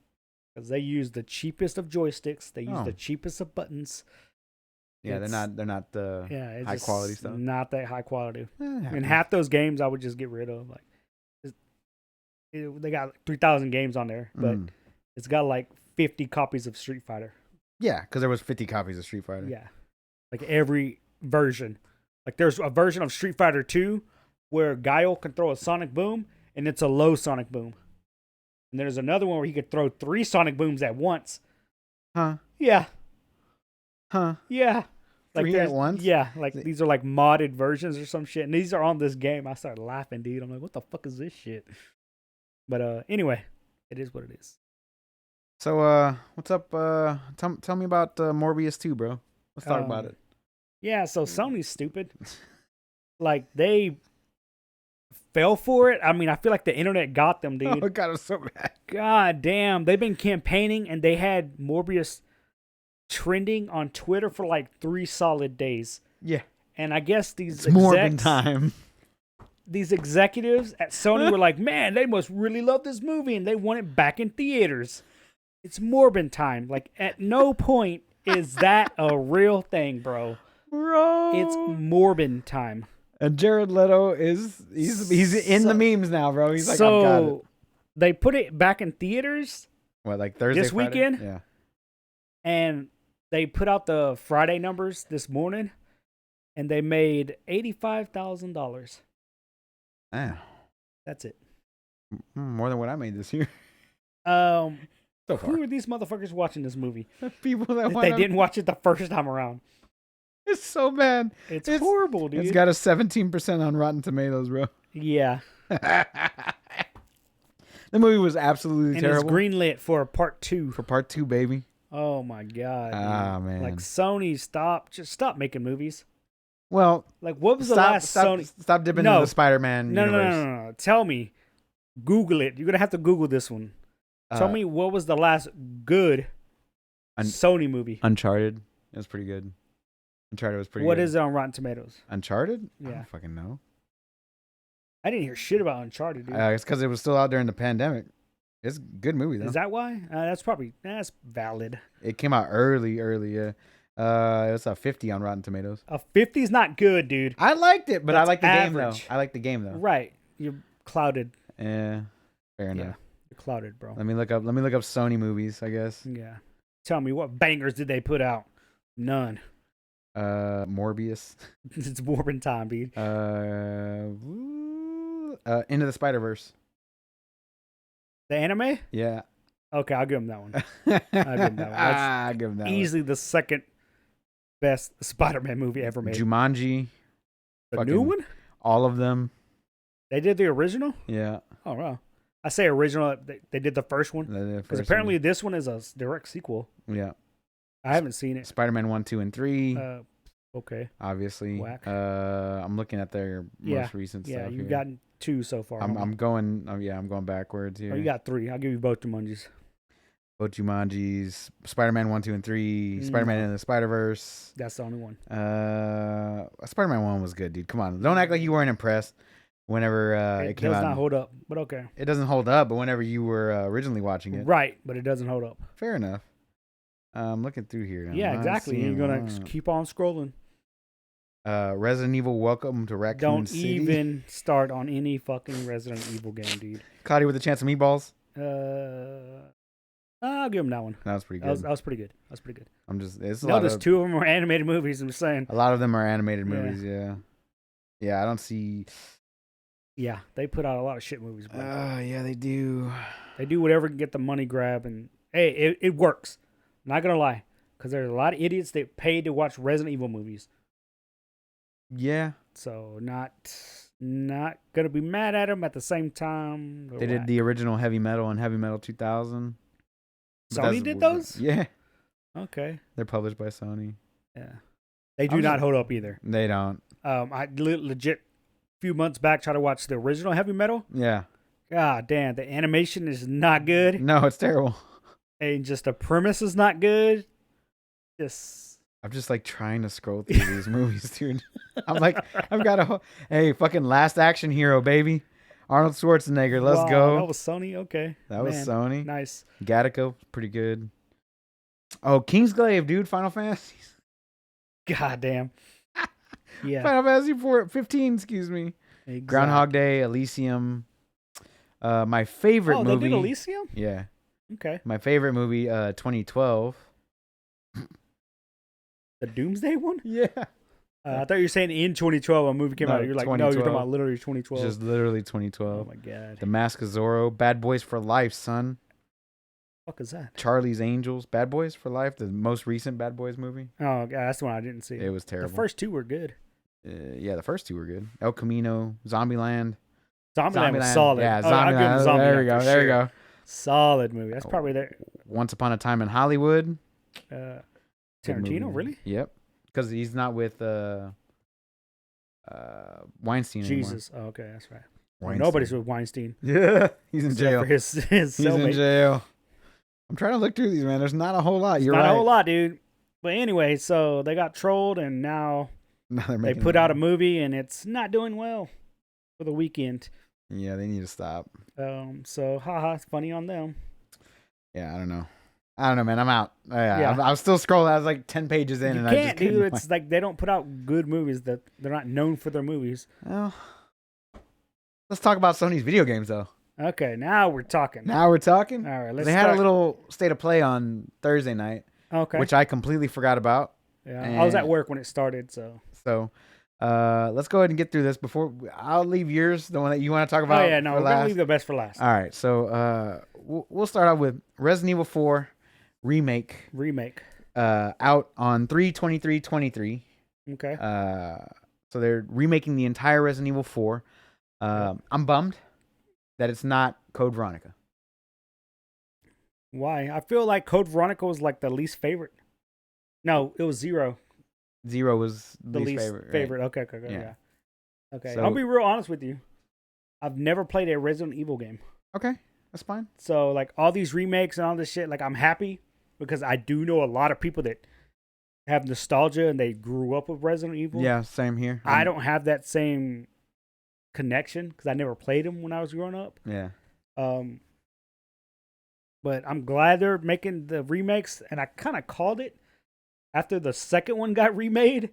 because they use the cheapest of joysticks. They use the cheapest of buttons. Yeah, they're not the high quality stuff. Not that high quality. And half those games I would just get rid of. Like, they got 3,000 games on there, but it's got like 50 copies of Street Fighter. Yeah, because there was 50 copies of Street Fighter. Yeah, like every version. Like there's a version of Street Fighter 2 where Guile can throw a sonic boom, and it's a low sonic boom. And there's another one where he could throw 3 sonic booms at once. Huh? Yeah. Huh? Yeah. Like Three at once? Yeah, like these are like modded versions or some shit, and these are on this game. I started laughing, dude. I'm like, what the fuck is this shit? But anyway, it is what it is. So what's up? Tell me about Morbius 2, bro. Let's talk about it. Yeah, so Sony's stupid. Like they fell for it. I mean, I feel like the internet got them, dude. Oh, God, I'm so mad. God damn, they've been campaigning, and they had Morbius trending on Twitter for like 3 solid days. Yeah. And I guess these Morbin time. These executives at Sony were like, man, they must really love this movie, and they want it back in theaters. It's Morbin time. Like, at no point is that a real thing, bro. Bro. It's Morbin time. And Jared Leto he's in the memes now, bro. He's like, so I've got it. They put it back in theaters. What, like Thursday, this Friday? weekend? Yeah. And they put out the Friday numbers this morning, and they made $85,000. Damn. That's it. More than what I made this year. So So far. who are these motherfuckers watching this movie? People that They didn't watch it the first time around. It's so bad. It's horrible, dude. It's got a 17% on Rotten Tomatoes, bro. Yeah. The movie was absolutely And terrible. it's greenlit for part 2. For part 2, baby. Oh my god. Ah, dude. man. Like Sony, just stop making movies. Well, Like what was the last Sony? Stop dipping No. into the Spider-Man No, universe. no. Tell me. Google it. You're gonna have to Google this one. Tell me what was the last good Sony movie? Uncharted. It was pretty good. Uncharted was pretty good. What is it on Rotten Tomatoes? Uncharted? I Yeah. don't fucking know. I didn't hear shit about Uncharted, dude. It's because it was still out during the pandemic. It's a good movie, though. Is that why? That's valid. It came out early, yeah. It's a 50 on Rotten Tomatoes. A 50's not good, dude. I liked it, but I That's like the game, though. average. I like the game, though. Right. You're clouded. Yeah, fair enough. Yeah. You're clouded, bro. Let me look up Sony movies, I guess. Yeah. Tell me, what bangers did they put out? None. Morbius. It's Morbin time, dude. Into the Spider-Verse. The anime? Yeah. Okay, I'll give him that one. I'll give him that one. That's I'll give him that easily the second best Spider-Man movie ever one. made. Jumanji. The new one? All of them. They did the original? Yeah. Oh, wow. I say original. They did the first one. Because apparently this one is a direct sequel. Yeah. I haven't seen it. Spider-Man 1, 2, and 3. Okay. Obviously. Whack. I'm looking at their most recent stuff. Yeah, you've here. gotten 2 so far. I'm going backwards here. Oh, you got 3. I'll give you both Jumanjis. Both Jumanjis, Spider-Man 1, 2, and 3, Spider-Man in the Spider-Verse. That's the only one. Spider-Man 1 was good, dude. Come on. Don't act like you weren't impressed whenever it came out. It does not hold up, but okay. It doesn't hold up, but whenever you were originally watching it. Right, but it doesn't hold up. Fair enough. I'm looking through here. Yeah, exactly. You're going to keep on scrolling. Resident Evil Welcome to Raccoon City. Don't even start on any fucking Resident Evil game, dude. Cloudy with a Chance of Meatballs. I'll give him that one. That was pretty good. That was pretty good. I'm just, it's There's 2 of them are animated movies. I'm just saying. A lot of them are animated movies. Yeah. Yeah, I don't see. Yeah, they put out a lot of shit movies. Bro. Yeah, they do. They do whatever can get the money grab, and hey, it works. Not gonna lie, because there's a lot of idiots that pay to watch Resident Evil movies. Yeah. So not gonna be mad at them at the same time. They did the original Heavy Metal and Heavy Metal 2000. Sony did those? Yeah. Okay. They're published by Sony. Yeah. They do not hold up either. They don't. I legit a few months back tried to watch the original Heavy Metal. Yeah. God damn, the animation is not good. No, it's terrible. And just the premise is not good. I'm just like trying to scroll through these movies, dude. I'm like, I've got hey, fucking Last Action Hero, baby. Arnold Schwarzenegger, let's go. That was Sony, okay. That was Sony. Nice. Gattaca, pretty good. Oh, Kingsglaive, dude. Final Fantasy. God damn. Yeah. Final Fantasy 15, excuse me. Exactly. Groundhog Day, Elysium. My favorite movie. Oh, they did Elysium? Yeah. Okay. My favorite movie, 2012. The Doomsday one? Yeah. I thought you were saying in 2012 a movie came out. You're like, no, you're talking about literally 2012. Just literally 2012. Oh my god. The Mask of Zorro. Bad Boys for Life, son. fuck is that? Charlie's Angels, Bad Boys for Life, the most recent Bad Boys movie. Oh, God, that's the one I didn't see. It was terrible. The first two were good. Yeah, the first two were good. El Camino, Zombieland. Zombieland was solid. Yeah, I'll give him Zombieland. Zombieland There we go. for There we sure. go. Solid movie. That's probably there. Once Upon a Time in Hollywood. Tarantino, Good movie. really? Yep. Because he's not with Weinstein anymore. Jesus. Oh, okay, that's right. Weinstein. Nobody's with Weinstein. Yeah, he's in Except jail. for his He's in cellmate. jail. I'm trying to look through these, man. There's not a whole lot. You're Not right. a whole lot, dude. But anyway, so they got trolled, and now Now they're they making put out a movie, and it's not doing well for the weekend. Yeah, they need to stop. So haha, it's funny on them. Yeah, I don't know, man. I'm out. Yeah. I'm still scrolling. I was like 10 pages in, You and I can't, just couldn't. dude. It's like they don't put out good movies that they're not known for their movies. Well, let's talk about Sony's video games, though. Okay, now we're talking. Now we're talking. All right, let's They start. had a little state of play on Thursday night, Okay. which I completely forgot about. Yeah, I was at and- work when it started, so. So, let's go ahead and get through this before I'll leave yours, the one that you want to talk about. Oh yeah, no, for we're gonna last. leave the best for last. All right, so we'll start out with Resident Evil 4 remake, Remake. out on 3/23/23. Okay. So they're remaking the entire Resident Evil 4. I'm bummed that it's not Code Veronica. Why? I feel like Code Veronica was like the least favorite. No, it was Zero. Zero was The least favorite. Okay, okay, okay. Yeah. Yeah. Okay. So- I'll be real honest with you. I've never played a Resident Evil game. Okay, that's fine. So like all these remakes and all this shit, like I'm happy because I do know a lot of people that have nostalgia and they grew up with Resident Evil. Yeah, same here. I don't have that same connection because I never played them when I was growing up. Yeah. But I'm glad they're making the remakes, and I kind of called it after the second one got remade. I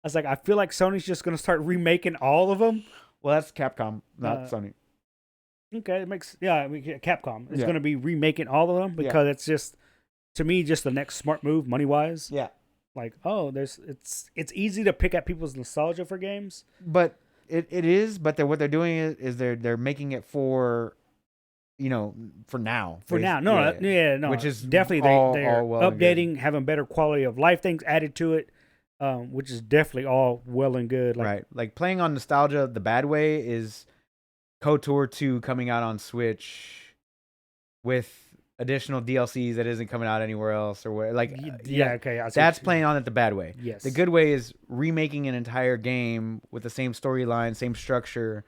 was like, I feel like Sony's just gonna start remaking all of them. Well, that's Capcom, not Sony. Okay, it makes Capcom is Yeah. gonna be remaking all of them because it's just, to me, just the next smart move money wise. Yeah. Like, oh, it's easy to pick at people's nostalgia for games. But it is, but what they're doing is they're making it for, for now. For now, no, Which is definitely they're all well and good. updating, having better quality of life things added to it, which is definitely all well and good. Like, Right. Like playing on nostalgia the bad way is KOTOR 2 coming out on Switch with additional DLCs that isn't coming out anywhere else or where. Like, okay, I see that's what you playing on it the bad way. mean. Yes, The good way is remaking an entire game with the same storyline, same structure,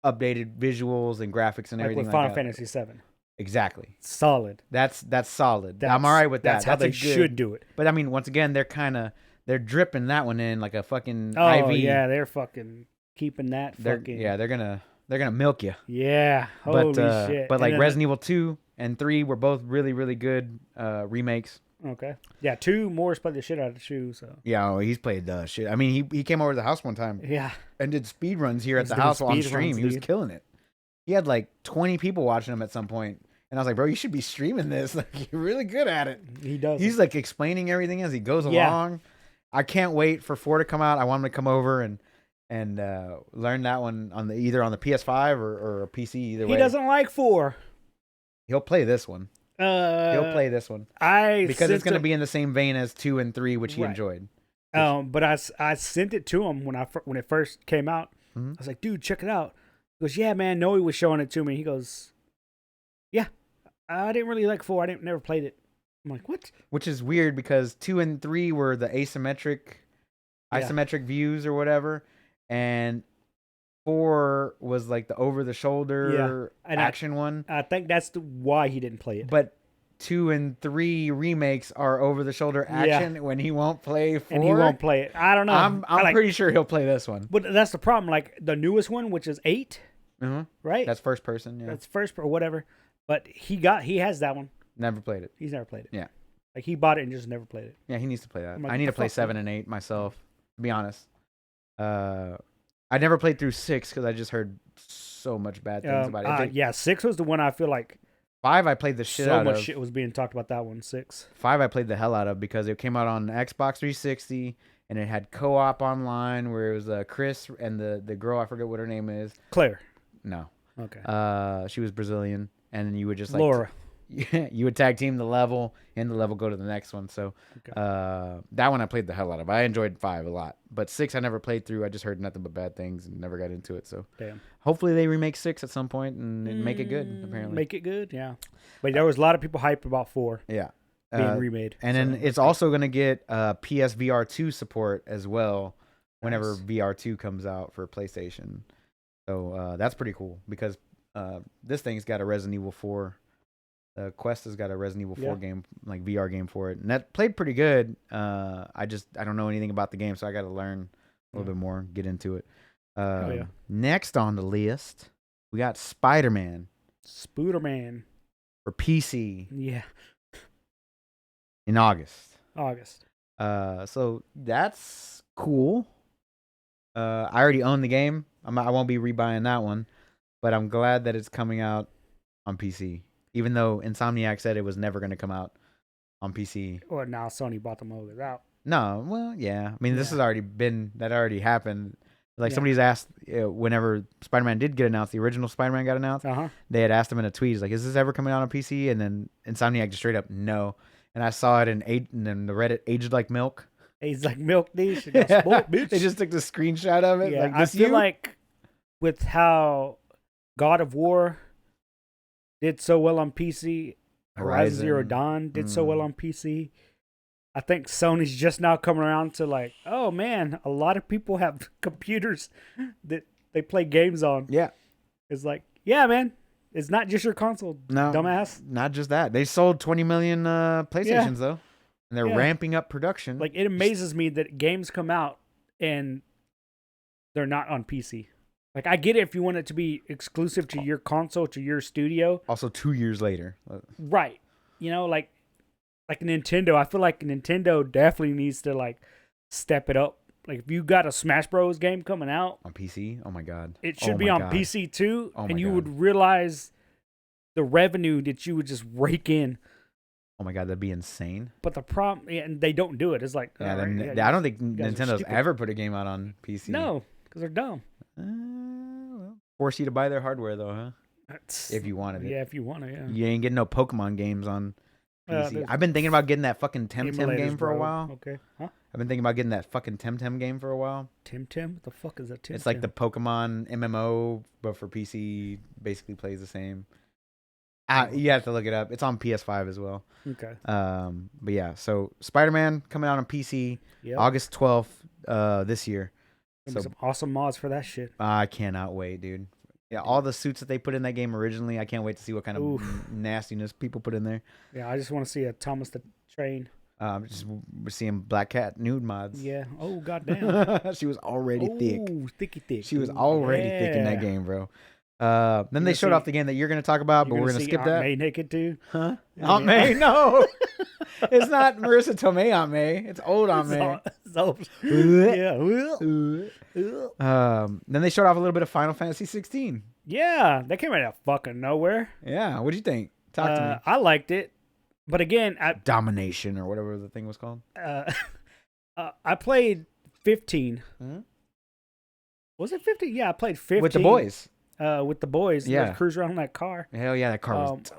updated visuals and graphics and like everything with like Final that. Fantasy VII, Exactly. solid. That's solid. I'm all right with that. That's how they a good- should do it. But I mean, once again, they're dripping that one in like a fucking Oh IV. yeah, they're fucking keeping that. They're gonna milk you. Yeah. Holy shit. But And like then Resident Evil 2 and 3 were both really, really good remakes. Okay. Yeah, 2 Morris played the shit out of the shoe. So Yeah, he's played the shit. I mean, he came over to the house one time yeah, and did speed runs here at He's the doing house on speed stream. runs, He was dude. killing it. He had like 20 people watching him at some point, and I was like, bro, you should be streaming this. Like, you're really good at it. he does. He's like explaining everything as he goes Yeah. along. I can't wait for 4 to come out. I want him to come over and learn that one on either on the PS5 or a PC. Either way, he doesn't like 4. he'll play this one. He'll play this one because it's going to be in the same vein as 2 and 3, which he Right. enjoyed. But I sent it to him when it first came out. Mhm. I was like, dude, check it out. He goes, yeah, man. Noe was showing it to me. He goes, yeah, I didn't really like 4. Never played it. I'm like, what? Which is weird because 2 and 3 were the isometric views or whatever, and 4 was like the over the shoulder and action one. I think that's why he didn't play it. But 2 and 3 remakes are over the shoulder action when he won't play 4. And he won't play it. I don't know. I'm like, pretty sure he'll play this one. But that's the problem. Like the newest one, which is 8, right? That's first person. Yeah, That's first or whatever. But he has that one. never played it. He's never played it. Yeah. Like he bought it and just never played it. Yeah, he needs to play that. I'm like, I need to the play fuck, 7 and 8 myself. To be honest, I never played through 6 because I just heard so much bad things about it. I think Yeah, 6 was the one I feel like 5 I played the shit so out much of. shit was being talked about that one. 6. 5 I played the hell out of because it came out on Xbox 360 and it had co-op online where it was Chris and the girl, I forget what her name is. Claire. No. Okay. She was Brazilian and you would just like Laura. you would tag team the level, and the level go to the next one. So Okay. that one I played the hell out of. I enjoyed 5 a lot, but 6 I never played through. I just heard nothing but bad things and never got into it. So Damn. hopefully they remake 6 at some point and make it good. Apparently, Make it good, yeah. But there was a lot of people hyped about 4 yeah. being remade. And then it's also going to get PSVR 2 support as well whenever Nice. VR 2 comes out for PlayStation. So that's pretty cool because this thing's got a Resident Evil 4. The Quest has got a Resident Evil 4 game, like VR game for it. And that played pretty good. I don't know anything about the game, so I got to learn a little bit more, get into it. Next on the list, we got Spider-Man. Spooderman. For PC. Yeah. In August. So that's cool. I already own the game. I won't be rebuying that one, but I'm glad that it's coming out on PC. Even though Insomniac said it was never going to come out on PC. Or now Sony bought them over out. No, well, yeah. I mean, this has already happened. Like somebody's asked whenever Spider-Man did get announced, the original Spider-Man got announced. They had asked him in a tweet, like, "Is this ever coming out on PC?" And then Insomniac just straight up no. And I saw it and then the Reddit aged like milk. Aged like milk, dude. Bitch. They just took the screenshot of it. Yeah, like, I feel like with how God of War did so well on PC, Horizon Zero Dawn did so well on PC. I think Sony's just now coming around to like, oh man, a lot of people have computers that they play games on. Yeah. It's like, yeah, man, it's not just your console, dumbass. Not just that. They sold 20 million PlayStations though, and they're ramping up production. Like, it amazes me that games come out and they're not on PC. Like, I get it if you want it to be exclusive to your console, to your studio. Also, 2 years later. Right. You know, like Nintendo. I feel like Nintendo definitely needs to, like, step it up. Like, if you got a Smash Bros. Game coming out. On PC? Oh, my God. It should be on PC, too. And you would realize the revenue that you would just rake in. Oh, my God. That'd be insane. But the problem, and they don't do it. It's like, I don't think Nintendo's ever put a game out on PC. No, because they're dumb. Well, force you to buy their hardware though, huh? If you wanted it. Yeah, if you want it, yeah. You ain't getting no Pokemon games on PC. I've been thinking about getting that fucking Temtem game for a while. Okay. Huh? I've been thinking about getting that fucking Temtem game for a while. Temtem? What the fuck is that Temtem? It's like the Pokemon MMO, but for PC, basically plays the same. You have to look it up. It's on PS5 as well. Okay. But yeah, so Spider-Man coming out on PC August 12th this year. So some awesome mods for that shit. I cannot wait, dude. Yeah, all the suits that they put in that game originally, I can't wait to see what kind of nastiness people put in there. Yeah, I just want to see a Thomas the Train. Just we're seeing Black Cat nude mods. Yeah. Oh, goddamn. She was already thick. Thicky thick. She was already thick in that game, bro. Then they showed off the game that you're going to talk about, but we're going to skip that. Aunt May naked too? Huh? Aunt May? No. It's not Marissa Tomei Aunt May. It's old Aunt May. Then they showed off a little bit of Final Fantasy 16. Yeah, that came out of fucking nowhere. Yeah, what'd you think? Talk to me. I liked it, but again, Domination or whatever the thing was called. I played 15. Hmm? Was it 15? Yeah, I played 15 with the boys. With the boys, yeah, cruise around in that car. Hell yeah, that car was.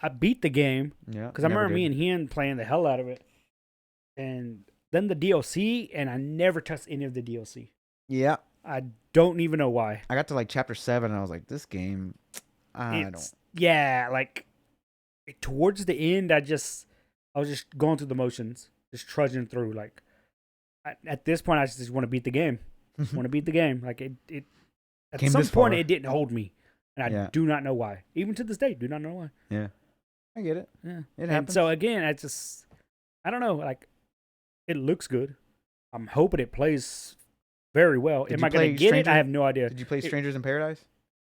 I beat the game. Yeah, because I remember me and him playing the hell out of it, and then the DLC, and I never touched any of the DLC. Yeah, I don't even know why. I got to like chapter 7, and I was like, this game, Yeah, like towards the end, I was just going through the motions, just trudging through. Like at this point, I just want to beat the game. Want to beat the game. Like it. At some point, it didn't hold me, and I do not know why. Even to this day, do not know why. Yeah, I get it. Yeah, it happens. And so again, I don't know. Like, it looks good. I'm hoping it plays very well. Am I going to get it? I have no idea. Did you play Strangers in Paradise?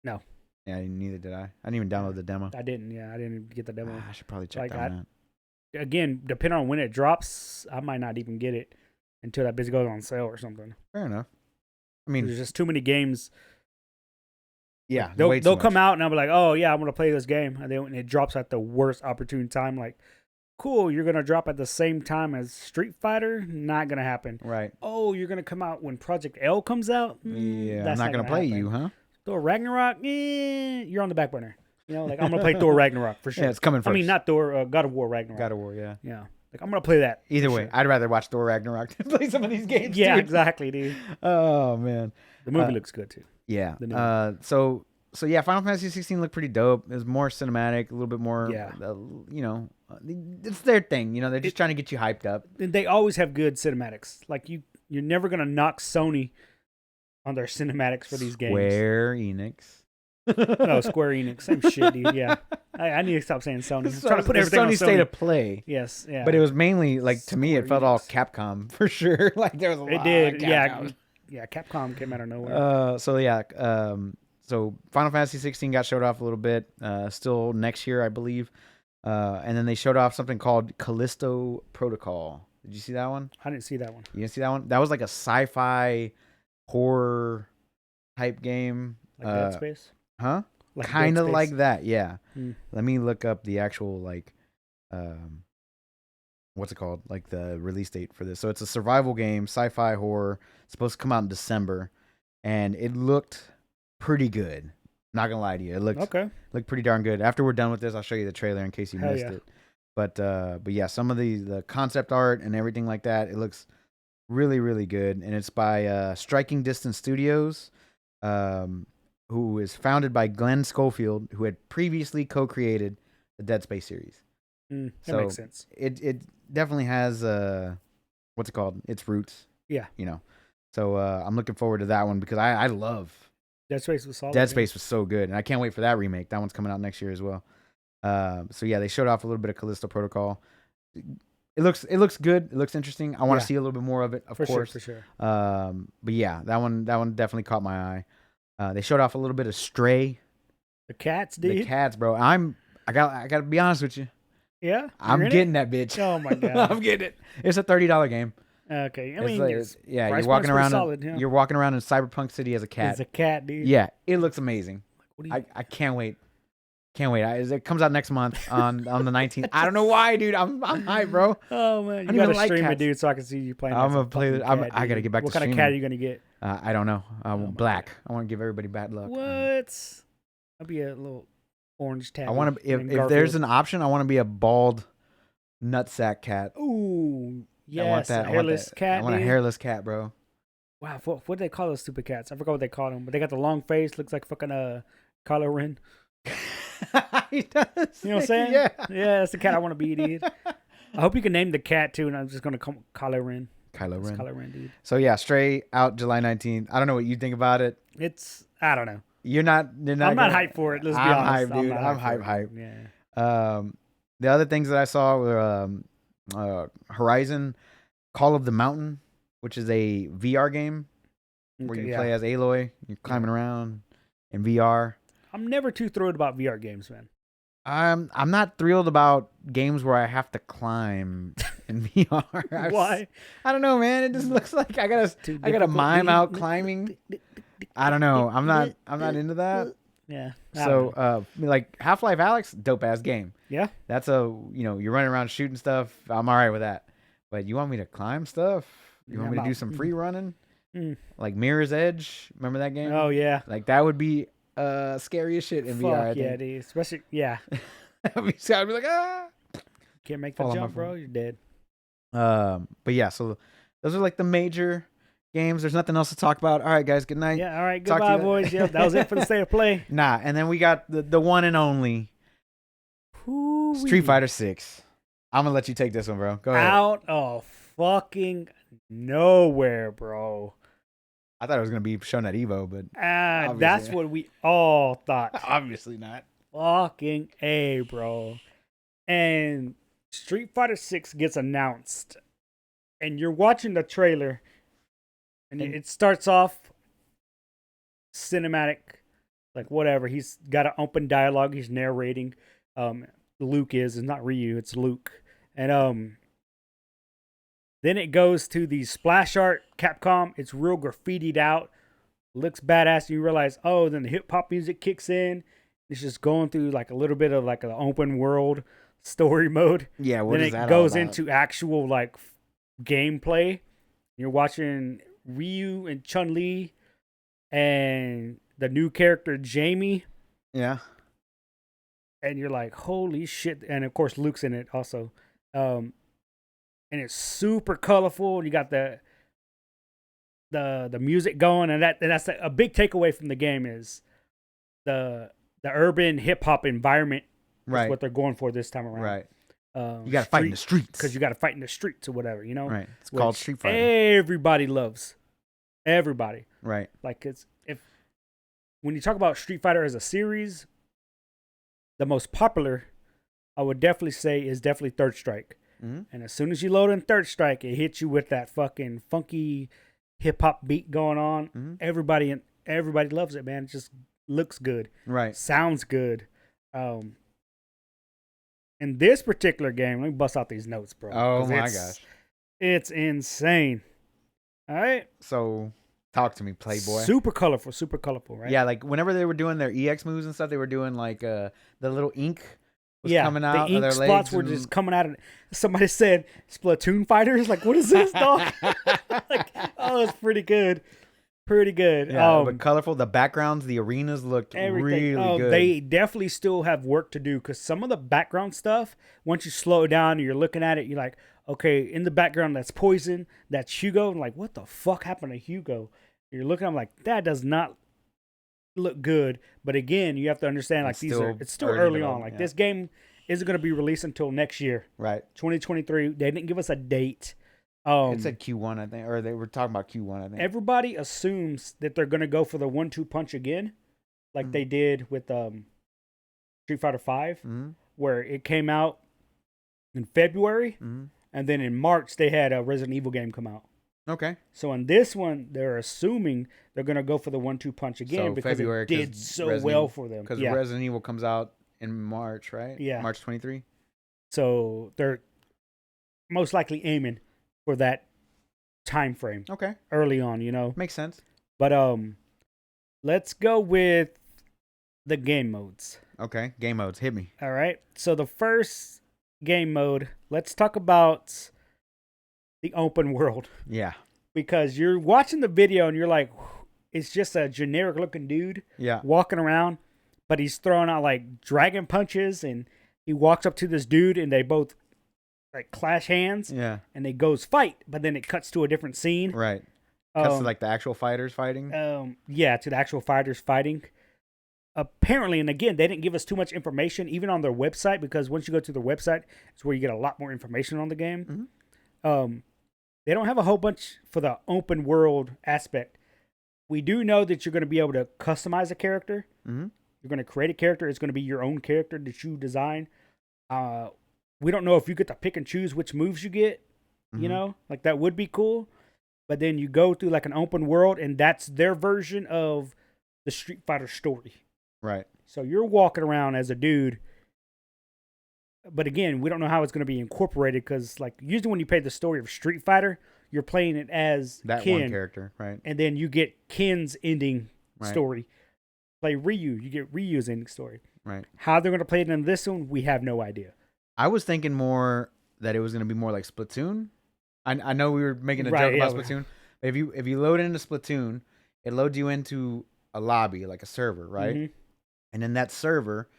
No. Yeah, neither did I. I didn't even download the demo. I didn't. Yeah, I didn't even get the demo. I should probably check that out. Again, depending on when it drops, I might not even get it until that bitch goes on sale or something. Fair enough. I mean, there's just too many games. Yeah, they'll come out and I'll be like, oh yeah, I'm gonna play this game, and then it drops at the worst opportune time. Like, cool, you're gonna drop at the same time as Street Fighter? Not gonna happen. Right. Oh, you're gonna come out when Project L comes out? Yeah, I'm not gonna play you, huh? Thor Ragnarok? You're on the back burner. You know, like I'm gonna play Thor Ragnarok for sure. Yeah, it's coming first. I mean, not Thor, God of War Ragnarok. God of War, yeah. Yeah, like I'm gonna play that. Either for way, sure. I'd rather watch Thor Ragnarok than play some of these games. Yeah, dude. exactly, dude. Oh man, The movie looks good too. yeah. The new one. So yeah, Final Fantasy 16 looked pretty dope. It was more cinematic, a little bit more. Yeah. You know, it's their thing. You know, they're just trying to get you hyped up. And they always have good cinematics. Like you're never gonna knock Sony on their cinematics for these games. Square Enix. No, Square Enix, same shit, dude. Yeah, I need to stop saying Sony. I'm trying to put everything on Sony Sony. State of Play. Yes, yeah. But it was mainly like to me, it Square felt all Enix. Capcom for sure. Like there was a lot. It did, of yeah, Capcom. yeah. Capcom came out of nowhere. So yeah, so Final Fantasy 16 got showed off a little bit. Still next year, I believe. And then they showed off something called Callisto Protocol. Did you see that one? I didn't see that one. You didn't see that one? That was like a sci-fi horror type game. Like Dead Space. Huh? Like Kind Dead of Space? like that, yeah. Hmm. Let me look up the actual like, what's it called? Like the release date for this. So it's a survival game, sci-fi horror. It's supposed to come out in December, and it looked pretty good. Not gonna lie to you, it looked pretty darn good. After we're done with this, I'll show you the trailer in case you Hell missed yeah. it. But yeah, some of the concept art and everything like that, it looks really really good, and it's by Striking Distance Studios, who is founded by Glenn Schofield, who had previously co-created the Dead Space series. That So makes sense. it definitely has what's it called? Its roots. Yeah. You know. So I'm looking forward to that one because I love Dead Space was solid. Dead Space was so good, and I can't wait for that remake. That one's coming out next year as well. So yeah, they showed off a little bit of Callisto Protocol. It looks good. It looks interesting. I want to Yeah. see a little bit more of it, of for course. sure, for sure. But yeah, that one definitely caught my eye. They showed off a little bit of Stray. The cats, dude. The cats, bro. I gotta be honest with you. Yeah, I'm you're in getting that bitch. it? Oh my god. I'm getting it. It's a $30 game. Okay, I It's mean, like- it's, yeah, price you're walking point's pretty around. solid, yeah. You're walking around in Cyberpunk City as a cat. it's a cat, dude. Yeah, it looks amazing. What do you, I can't wait. Can't wait. It comes out next month on the 19th. I don't know why, dude. I'm hyped, bro. oh man, I you don't gotta even like stream it, cats. dude, so I can see you playing. I'm as gonna a play. fucking cat, I gotta dude. get back What to kind of streaming. cat are you gonna get? I don't know. my Black. I want to give everybody bad luck. What? I'll be a little orange tabby. I want to. If there's an option, I want to be a bald nutsack cat. Ooh, yes, I want that. a hairless cat. I want a dude. hairless cat, bro. Wow, what do they call those stupid cats? I forgot what they call them, but they got the long face, looks like fucking Kylo Ren. He does. You know what I'm saying? Yeah. Yeah, that's the cat I want to be, dude. I hope you can name the cat too, and I'm just gonna call Kylo Ren. Kylo It's Ren. Kylo Ren, dude. So yeah, Stray out July 19th. I don't know what you think about it. I don't know. You're not. I'm not gonna- hyped for it. Let's be I'm honest. hyped, dude. not I'm for hype. it. Yeah. The other things that I saw were Horizon Call of the Mountain, which is a VR game where Okay, you yeah. play as Aloy. You're climbing around in VR. I'm never too thrilled about VR games, man. I'm not thrilled about games where I have to climb in VR. Why? I don't know, man. It just looks like I gotta difficult, mime dude. out climbing. I don't know. I'm not into that. Yeah. I don't So know. like Half-Life Alyx, dope ass game. Yeah. That's you're running around shooting stuff. I'm all right with that. But you want me to climb stuff? You want me to do some free running? Mm. Like Mirror's Edge? Remember that game? Oh yeah. Like that would be scary as shit in VR. I Fuck yeah, think. dude. Especially I'd be like, ah. can't make the Fall on my jump, bro. phone. You're dead. But yeah, so those are like the major games. There's nothing else to talk about. All right, guys. Good night. Yeah. All right. Talk to Goodbye, you boys. Yep. That was it for the state of play. Nah, and then we got the one and only Street Fighter 6. I'm gonna let you take this one, bro. Go ahead. Out of fucking nowhere, bro. I thought it was gonna be shown at Evo, but That's Obviously. what we all thought. obviously not. Fucking A, bro. And Street Fighter 6 gets announced. And you're watching the trailer. And it starts off cinematic. Like whatever. He's got an open dialogue. He's narrating. Luke is. It's not Ryu. It's Luke. And then it goes to the splash art Capcom. It's real graffitied out. Looks badass. And you realize, oh, then the hip hop music kicks in. It's just going through like a little bit of like an open world story mode. Yeah, what Then is it that goes all about? into actual like gameplay. You're watching Ryu and Chun-Li and the new character Jamie. Yeah. and you're like, holy shit! And of course, Luke's in it also, and it's super colorful. And you got the music going, and that's a big takeaway from the game is the urban hip hop environment is Right. what they're going for this time around. Right. You got to fight in the streets. Because you got to fight in the streets or whatever, you know? Right. It's called Street Fighter. Everybody loves. Everybody. Right. Like, when you talk about Street Fighter as a series, the most popular, I would definitely say, is definitely Third Strike. Mm-hmm. And as soon as you load in Third Strike, it hits you with that fucking funky hip hop beat going on. Mm-hmm. Everybody loves it, man. It just looks good. Right. Sounds good. In this particular game, let me bust out these notes, bro. Oh my gosh. It's insane. All right. So talk to me, Playboy. Super colorful, right? Yeah, like whenever they were doing their EX moves and stuff, they were doing like the little ink was coming out. The ink of their spots were just coming out. Somebody said Splatoon fighters. Like, what is this, dog? Like, oh, it's pretty good. Pretty good. Yeah, but colorful. The backgrounds, the arenas looked really good. They definitely still have work to do because some of the background stuff, once you slow it down and you're looking at it, you're like, okay, in the background, that's Poison, that's Hugo. And like, what the fuck happened to Hugo? You're looking, I'm like, that does not look good. But again, you have to understand, like, it's still early on. Like, this game isn't going to be released until next year. Right. 2023. They didn't give us a date. It said Q1, I think, or they were talking about Q1, I think. Everybody assumes that they're going to go for the 1-2 punch again, like they did with Street Fighter V, where it came out in February, and then in March they had a Resident Evil game come out. Okay. So in this one, they're assuming they're going to go for the 1-2 punch again because February, it did so well for them. Because Resident Evil comes out in March, right? Yeah. March 23. So they're most likely aiming for that time frame. Okay. Early on, you know. Makes sense. But let's go with the game modes. Okay, game modes. Hit me. All right. So the first game mode, let's talk about the open world. Yeah. Because you're watching the video and you're like, it's just a generic looking dude walking around, but he's throwing out like dragon punches and he walks up to this dude and they both like clash hands, and they goes fight, but then it cuts to a different scene. Right. Cuts to like the actual fighters fighting. To the actual fighters fighting. Apparently, and again, they didn't give us too much information, even on their website, because once you go to their website, it's where you get a lot more information on the game. They don't have a whole bunch for the open world aspect. We do know that you're going to be able to customize a character. You're going to create a character. It's going to be your own character that you design. We don't know if you get to pick and choose which moves you get, you know, like that would be cool. But then you go through like an open world and that's their version of the Street Fighter story. Right. So you're walking around as a dude. But again, we don't know how it's going to be incorporated because like usually when you play the story of Street Fighter, you're playing it as that Ken, one character, right? And then you get Ken's ending story. Play Ryu, you get Ryu's ending story. Right. How they're going to play it in this one, we have no idea. I was thinking more that it was going to be more like Splatoon. I know we were making a joke about Splatoon. But if you load into Splatoon, it loads you into a lobby, like a server, right? And in that server,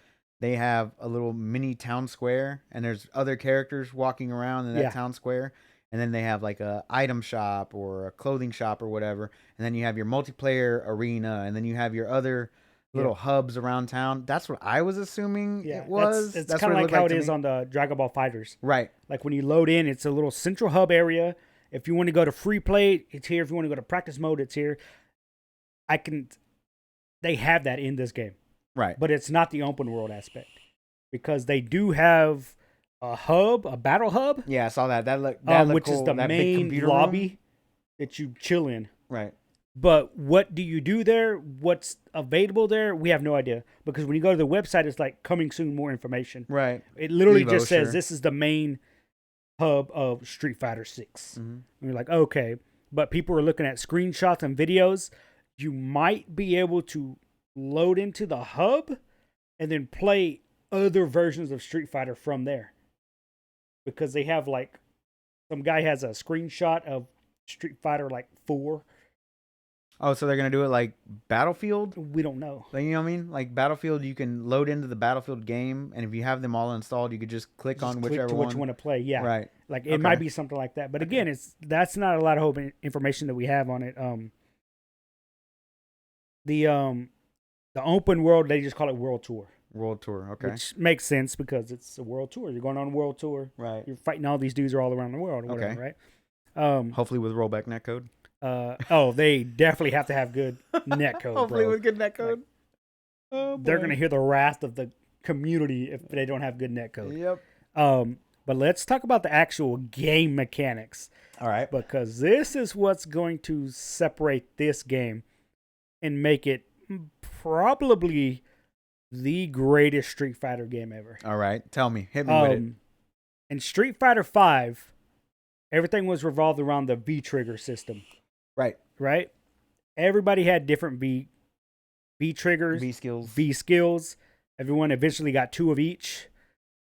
they have a little mini town square, and there's other characters walking around in that town square. And then they have like a item shop or a clothing shop or whatever. And then you have your multiplayer arena, and then you have your other little hubs around town. That's what I was assuming it was. It's kind of like how it is on the Dragon Ball Fighters. Right. Like when you load in, it's a little central hub area. If you want to go to free play, it's here. If you want to go to practice mode, it's here. They have that in this game. Right. But it's not the open world aspect. Because they do have a hub, a battle hub. Yeah, I saw that. That looked which cool. is the main lobby that you chill in. Right. But what do you do there? What's available there? We have no idea. Because when you go to the website, it's like coming soon, more information. Right. It literally just says this is the main hub of Street Fighter 6. And you're like, okay. But people are looking at screenshots and videos. You might be able to load into the hub and then play other versions of Street Fighter from there. Because they have like, some guy has a screenshot of Street Fighter like 4. Oh, so they're gonna do it like Battlefield? We don't know. Like, you know what I mean? Like Battlefield, you can load into the Battlefield game, and if you have them all installed, you could just click on whichever which one. you want to play. Yeah, Right. like it might be something like that. But again, that's not a lot of information that we have on it. The open world, they just call it World Tour. World Tour, okay. Which makes sense because it's a world tour. You're going on a world tour. Right. You're fighting all these dudes all around the world or whatever, right? Hopefully with rollback netcode. They definitely have to have good netcode. Hopefully bro. with good netcode. Like, they're gonna hear the wrath of the community if they don't have good netcode. Yep. But let's talk about the actual game mechanics. All right. Because this is what's going to separate this game and make it probably the greatest Street Fighter game ever. All right. Tell me. Hit me with it. In Street Fighter V, everything was revolved around the V trigger system. Right? Everybody had different V triggers. V skills. Everyone eventually got 2 of each.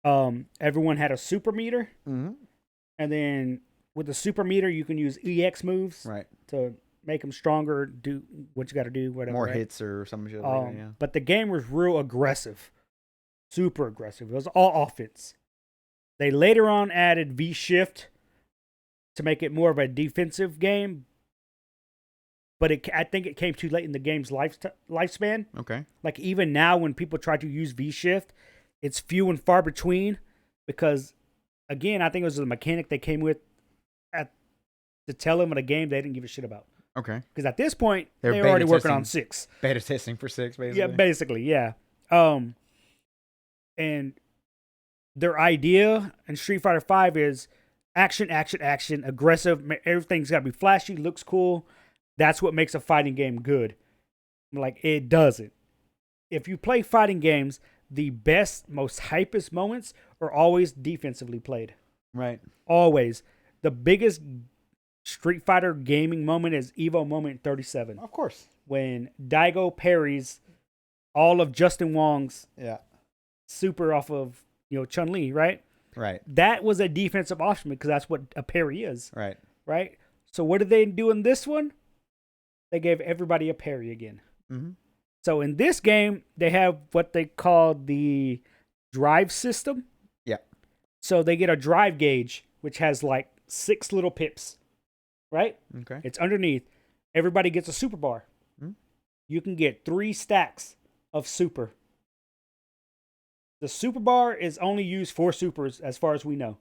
Everyone had a super meter. Mm-hmm. And then with the super meter, you can use EX moves. Right. To make them stronger, do what you got to do, whatever. More hits or some shit like that, yeah. But the game was real aggressive. Super aggressive. It was all offense. They later on added V-Shift to make it more of a defensive game. But I think it came too late in the game's lifespan. Okay. Like even now when people try to use V-Shift, it's few and far between because, again, I think it was the mechanic they came with to tell them in a game they didn't give a shit about. Okay. Because at this point, They're they were already working on 6. Beta testing for 6, basically. Yeah, basically, yeah. And their idea in Street Fighter V is action, action, action, aggressive. Everything's got to be flashy, looks cool. That's what makes a fighting game good. Like, it doesn't. If you play fighting games, the best, most hypest moments are always defensively played. Right. Always. The biggest Street Fighter gaming moment is Evo Moment 37. Of course. When Daigo parries all of Justin Wong's super off of Chun-Li, right? Right. That was a defensive option because that's what a parry is. Right. Right? So what did they do in this one? They gave everybody a parry again. Mm-hmm. So in this game, they have what they call the drive system. Yeah. So they get a drive gauge, which has like 6 little pips. Right? Okay. It's underneath. Everybody gets a super bar. Mm-hmm. You can get 3 stacks of super. The super bar is only used for supers as far as we know.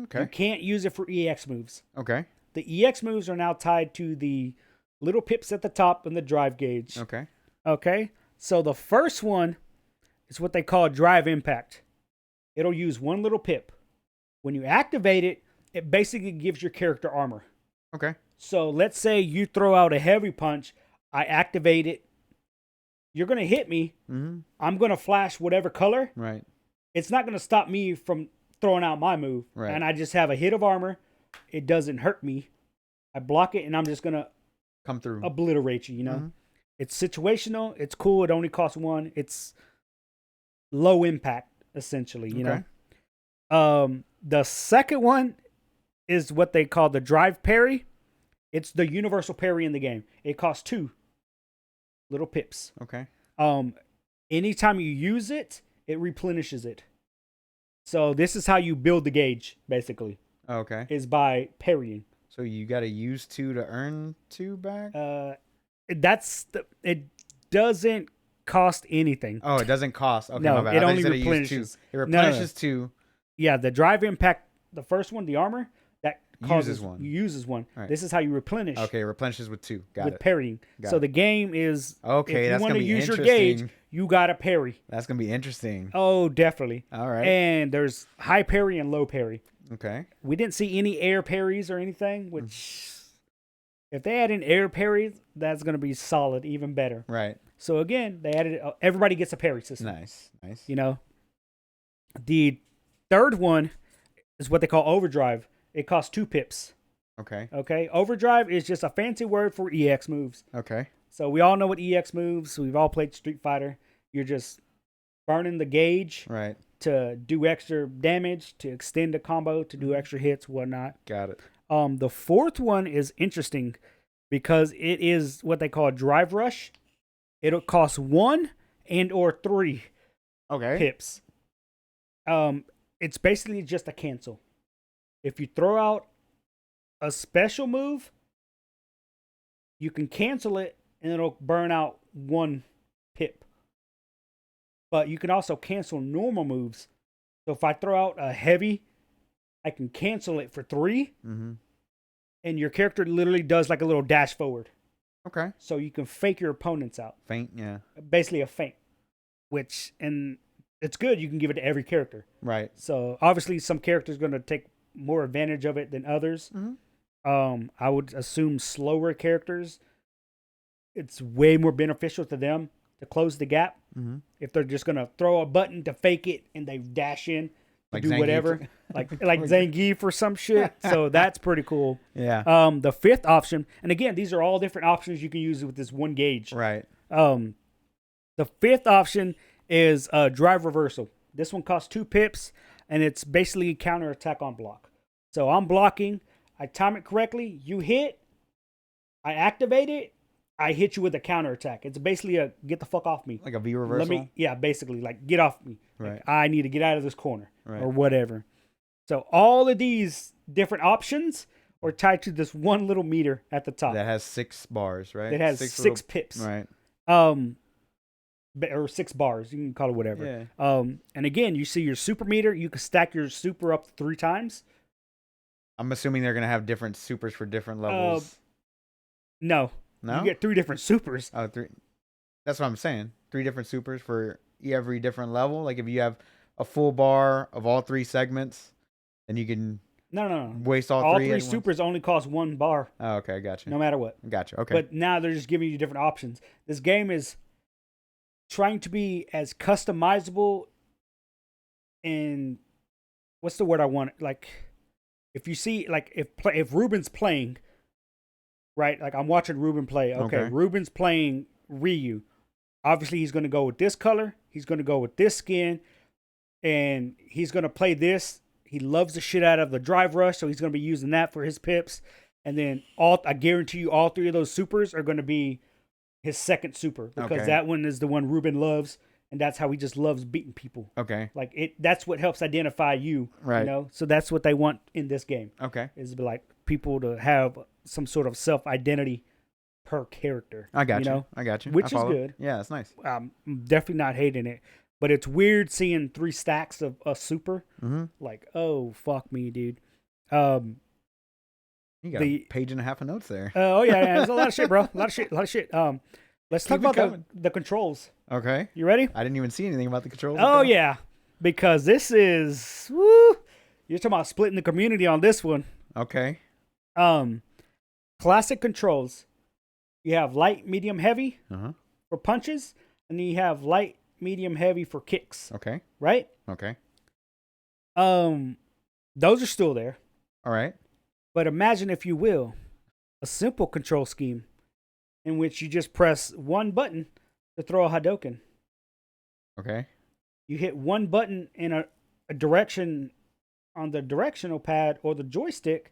Okay. You can't use it for EX moves. Okay. The EX moves are now tied to the little pips at the top and the drive gauge. Okay. Okay? So the first one is what they call drive impact. It'll use 1 little pip. When you activate it, it basically gives your character armor. Okay. So let's say you throw out a heavy punch. I activate it. You're going to hit me. Mm-hmm. I'm going to flash whatever color. Right. It's not going to stop me from throwing out my move. Right. And I just have a hit of armor. It doesn't hurt me. I block it and I'm just going to come through. Obliterate you, Mm-hmm. It's situational. It's cool. It only costs 1. It's low impact, essentially, you know. The second one is what they call the drive parry. It's the universal parry in the game. It costs 2 little pips. Okay. Anytime you use it, it replenishes it. So this is how you build the gauge, basically. Okay. Is by parrying. So you got to use 2 to earn 2 back? It doesn't cost anything. Oh, it doesn't cost. Okay, no, my bad. it I thought only you said it used replenishes. 2. It replenishes 2. Yeah, the drive impact, the first one, the armor, that uses 1. Uses 1. Right. This is how you replenish. Okay, replenishes with 2. Got with it. parrying. Got the game is okay. If That's you want gonna to be use your interesting. gauge, you gotta parry. That's gonna be interesting. Oh, definitely. All right. And there's high parry and low parry. Okay. We didn't see any air parries or anything, which if they add in air parries, that's gonna be solid, even better. Right. So again, they added everybody gets a parry system. Nice. You know, the third one is what they call overdrive. It costs 2 pips. Okay. Okay. Overdrive is just a fancy word for EX moves. Okay. So we all know what EX moves. We've all played Street Fighter. You're just burning the gauge Right. to do extra damage, to extend a combo, to do extra hits, whatnot. Got it. The fourth one is interesting. because it is what they call a drive rush. It'll cost 1 and or 3 Okay. pips. It's basically just a cancel. If you throw out a special move, you can cancel it and it'll burn out 1 pip. But you can also cancel normal moves. So if I throw out a heavy, I can cancel it for 3. Mm-hmm. And your character literally does like a little dash forward. Okay. So you can fake your opponents out. Feint, yeah. Basically a feint. And it's good. You can give it to every character. Right. So obviously some characters going to take more advantage of it than others. Mm-hmm. I would assume slower characters, it's way more beneficial to them to close the gap. Mm-hmm. If they're just going to throw a button to fake it and they dash in to Like do Zangief. whatever. like Zangief or some shit. So that's pretty cool. Yeah. The 5th option, and again, these are all different options you can use with this one gauge. Right. The 5th option is drive reversal. This one costs 2 pips, and it's basically counter attack on block. So I'm blocking, I time it correctly, you hit, I activate it, I hit you with a counter attack. It's basically a get the fuck off me. Like a V reversal? Basically, like get off me. Right. Like, I need to get out of this corner Right. or whatever. So all of these different options are tied to this one little meter at the top. That has 6 bars, right? That has 6 pips. Right. Or 6 bars. You can call it whatever. Yeah. And again, you see your super meter. You can stack your super up to 3 times. I'm assuming they're gonna have different supers for different levels. No. No. You get 3 different supers. Oh, 3. That's what I'm saying. 3 different supers for every different level. Like if you have a full bar of all 3 segments, then you can No. waste all 3 3 at once. supers only cost 1 bar. Oh, okay, gotcha. No matter what. Gotcha. Okay. But now they're just giving you different options. This game is trying to be as customizable and what's the word I want? Like if you see, like if Ruben's playing, right? Like I'm watching Ruben play. Okay. Ruben's playing Ryu. Obviously he's going to go with this color. He's going to go with this skin. And he's going to play this. He loves the shit out of the drive rush. So he's going to be using that for his pips. And then I guarantee you all 3 of those supers are going to be his second super. Because that one is the one Ruben loves. And that's how he just loves beating people. Okay. Like that's what helps identify you. Right. You know? So that's what they want in this game. Okay. Is like people to have some sort of self-identity per character. I got you. Know? I got you. Which is good. Yeah, that's nice. I'm definitely not hating it. But it's weird seeing 3 stacks of a super. Mm-hmm. Like, oh, fuck me, dude. You got a page and a half of notes there. Oh, yeah. There's a lot of shit, bro. A lot of shit. Let's talk about the controls. Okay. You ready? I didn't even see anything about the controls. Oh, yeah. Because this is, woo, you're talking about splitting the community on this one. Okay. Classic controls. You have light, medium, heavy Uh-huh. for punches, and then you have light, medium, heavy for kicks. Okay. Right? Okay. Those are still there. All right. But imagine, if you will, a simple control scheme in which you just press one button to throw a Hadouken. Okay. You hit one button in a direction on the directional pad or the joystick,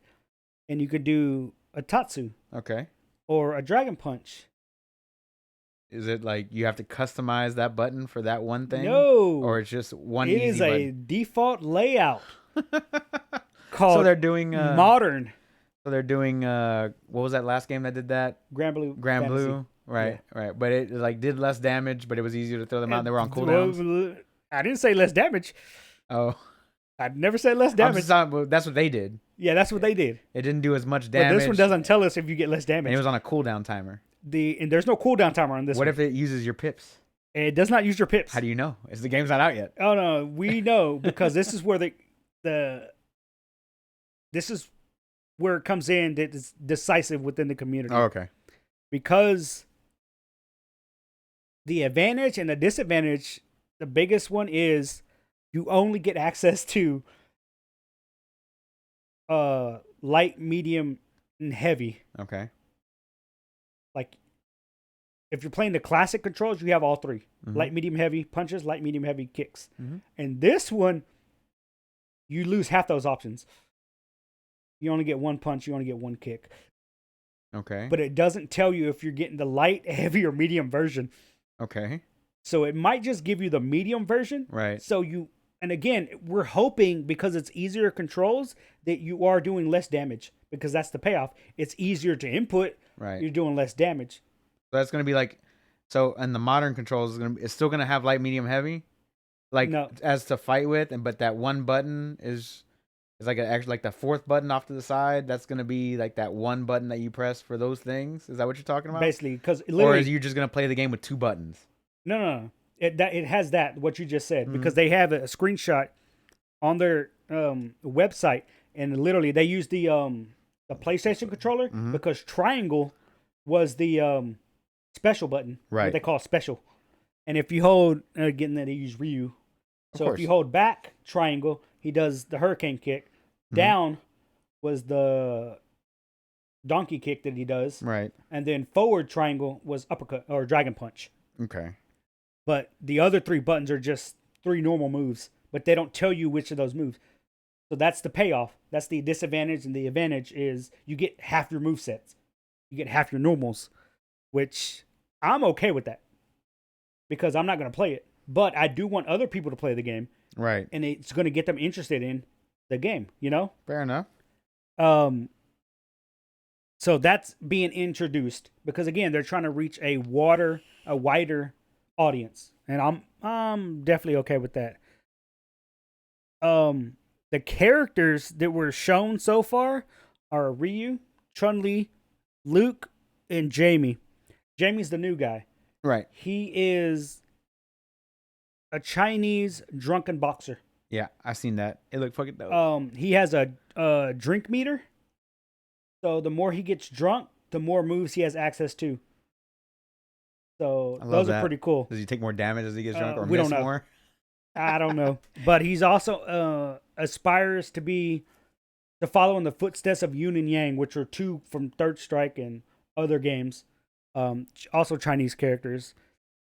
and you could do a Tatsu Okay. or a Dragon Punch. Is it like you have to customize that button for that one thing? No. Or it's just one It easy is a button? default layout called So they're doing Modern. So they're doing what was that last game that did that? Grand Blue. Grand Fantasy. Blue. Right, right. But it like did less damage, but it was easier to throw them out and they were on cooldowns. I didn't say less damage. Oh. I never said less I'm damage. just talking, that's what they did. Yeah, that's what they did. It didn't do as much damage. But this one doesn't tell us if you get less And damage. it was on a cooldown timer. And there's no cooldown timer on this What one. if it uses your pips? It does not use your pips. How do you know? The game's not out yet. Oh no, we know because this is where this is where it comes in that is decisive within the community. Oh, okay. Because the advantage and the disadvantage, the biggest one is you only get access to light, medium, and heavy. Okay. Like if you're playing the classic controls, you have all 3. Mm-hmm. Light, medium, heavy punches, light, medium, heavy kicks. Mm-hmm. And this one, you lose half those options. You only get 1 punch, you only get 1 kick. Okay. but it doesn't tell you if you're getting the light, heavy, or medium version. Okay. So it might just give you the medium version. Right. So and again, we're hoping because it's easier controls that you are doing less damage because that's the payoff. It's easier to input. Right. You're doing less damage. So that's gonna be like, so and the modern controls it's still gonna have light, medium, heavy, like No. as to fight with, but that one button is like actually like the fourth button off to the side. That's gonna be like that one button that you press for those things. Is that what you're talking about? Basically, because Or is you just gonna play the game with two buttons? No. It has that what you just said Mhm. because they have a screenshot on their website, and literally they use the PlayStation controller Mhm. because triangle was the special button, Right. what they call special. And if you hold again, they use Ryu. Of So course. if you hold back triangle, he does the hurricane kick. Mhm. Down was the donkey kick that he does, Right. and then forward triangle was uppercut or dragon punch. Okay. But the other three buttons are just three normal moves, but they don't tell you which of those moves. So that's the payoff. That's the disadvantage, and the advantage is you get half your move sets. You get half your normals, which I'm okay with that because I'm not going to play it. But I do want other people to play the game, Right. and it's going to get them interested in the game, you know? Fair enough. So that's being introduced because again, they're trying to reach a wider audience, and I'm definitely okay with that. The characters that were shown so far are Ryu, Chun-Li, Luke, and Jamie. Jamie's the new guy. Right. He is a Chinese drunken boxer. Yeah, I seen that. It looked fucking dope. He has a drink meter. So the more he gets drunk, the more moves he has access to. So those are pretty cool. Does he take more damage as he gets drunk, or we miss don't know. more? I don't know, but he's also aspires to follow in the footsteps of Yun and Yang, which are two from Third Strike and other games. Also Chinese characters.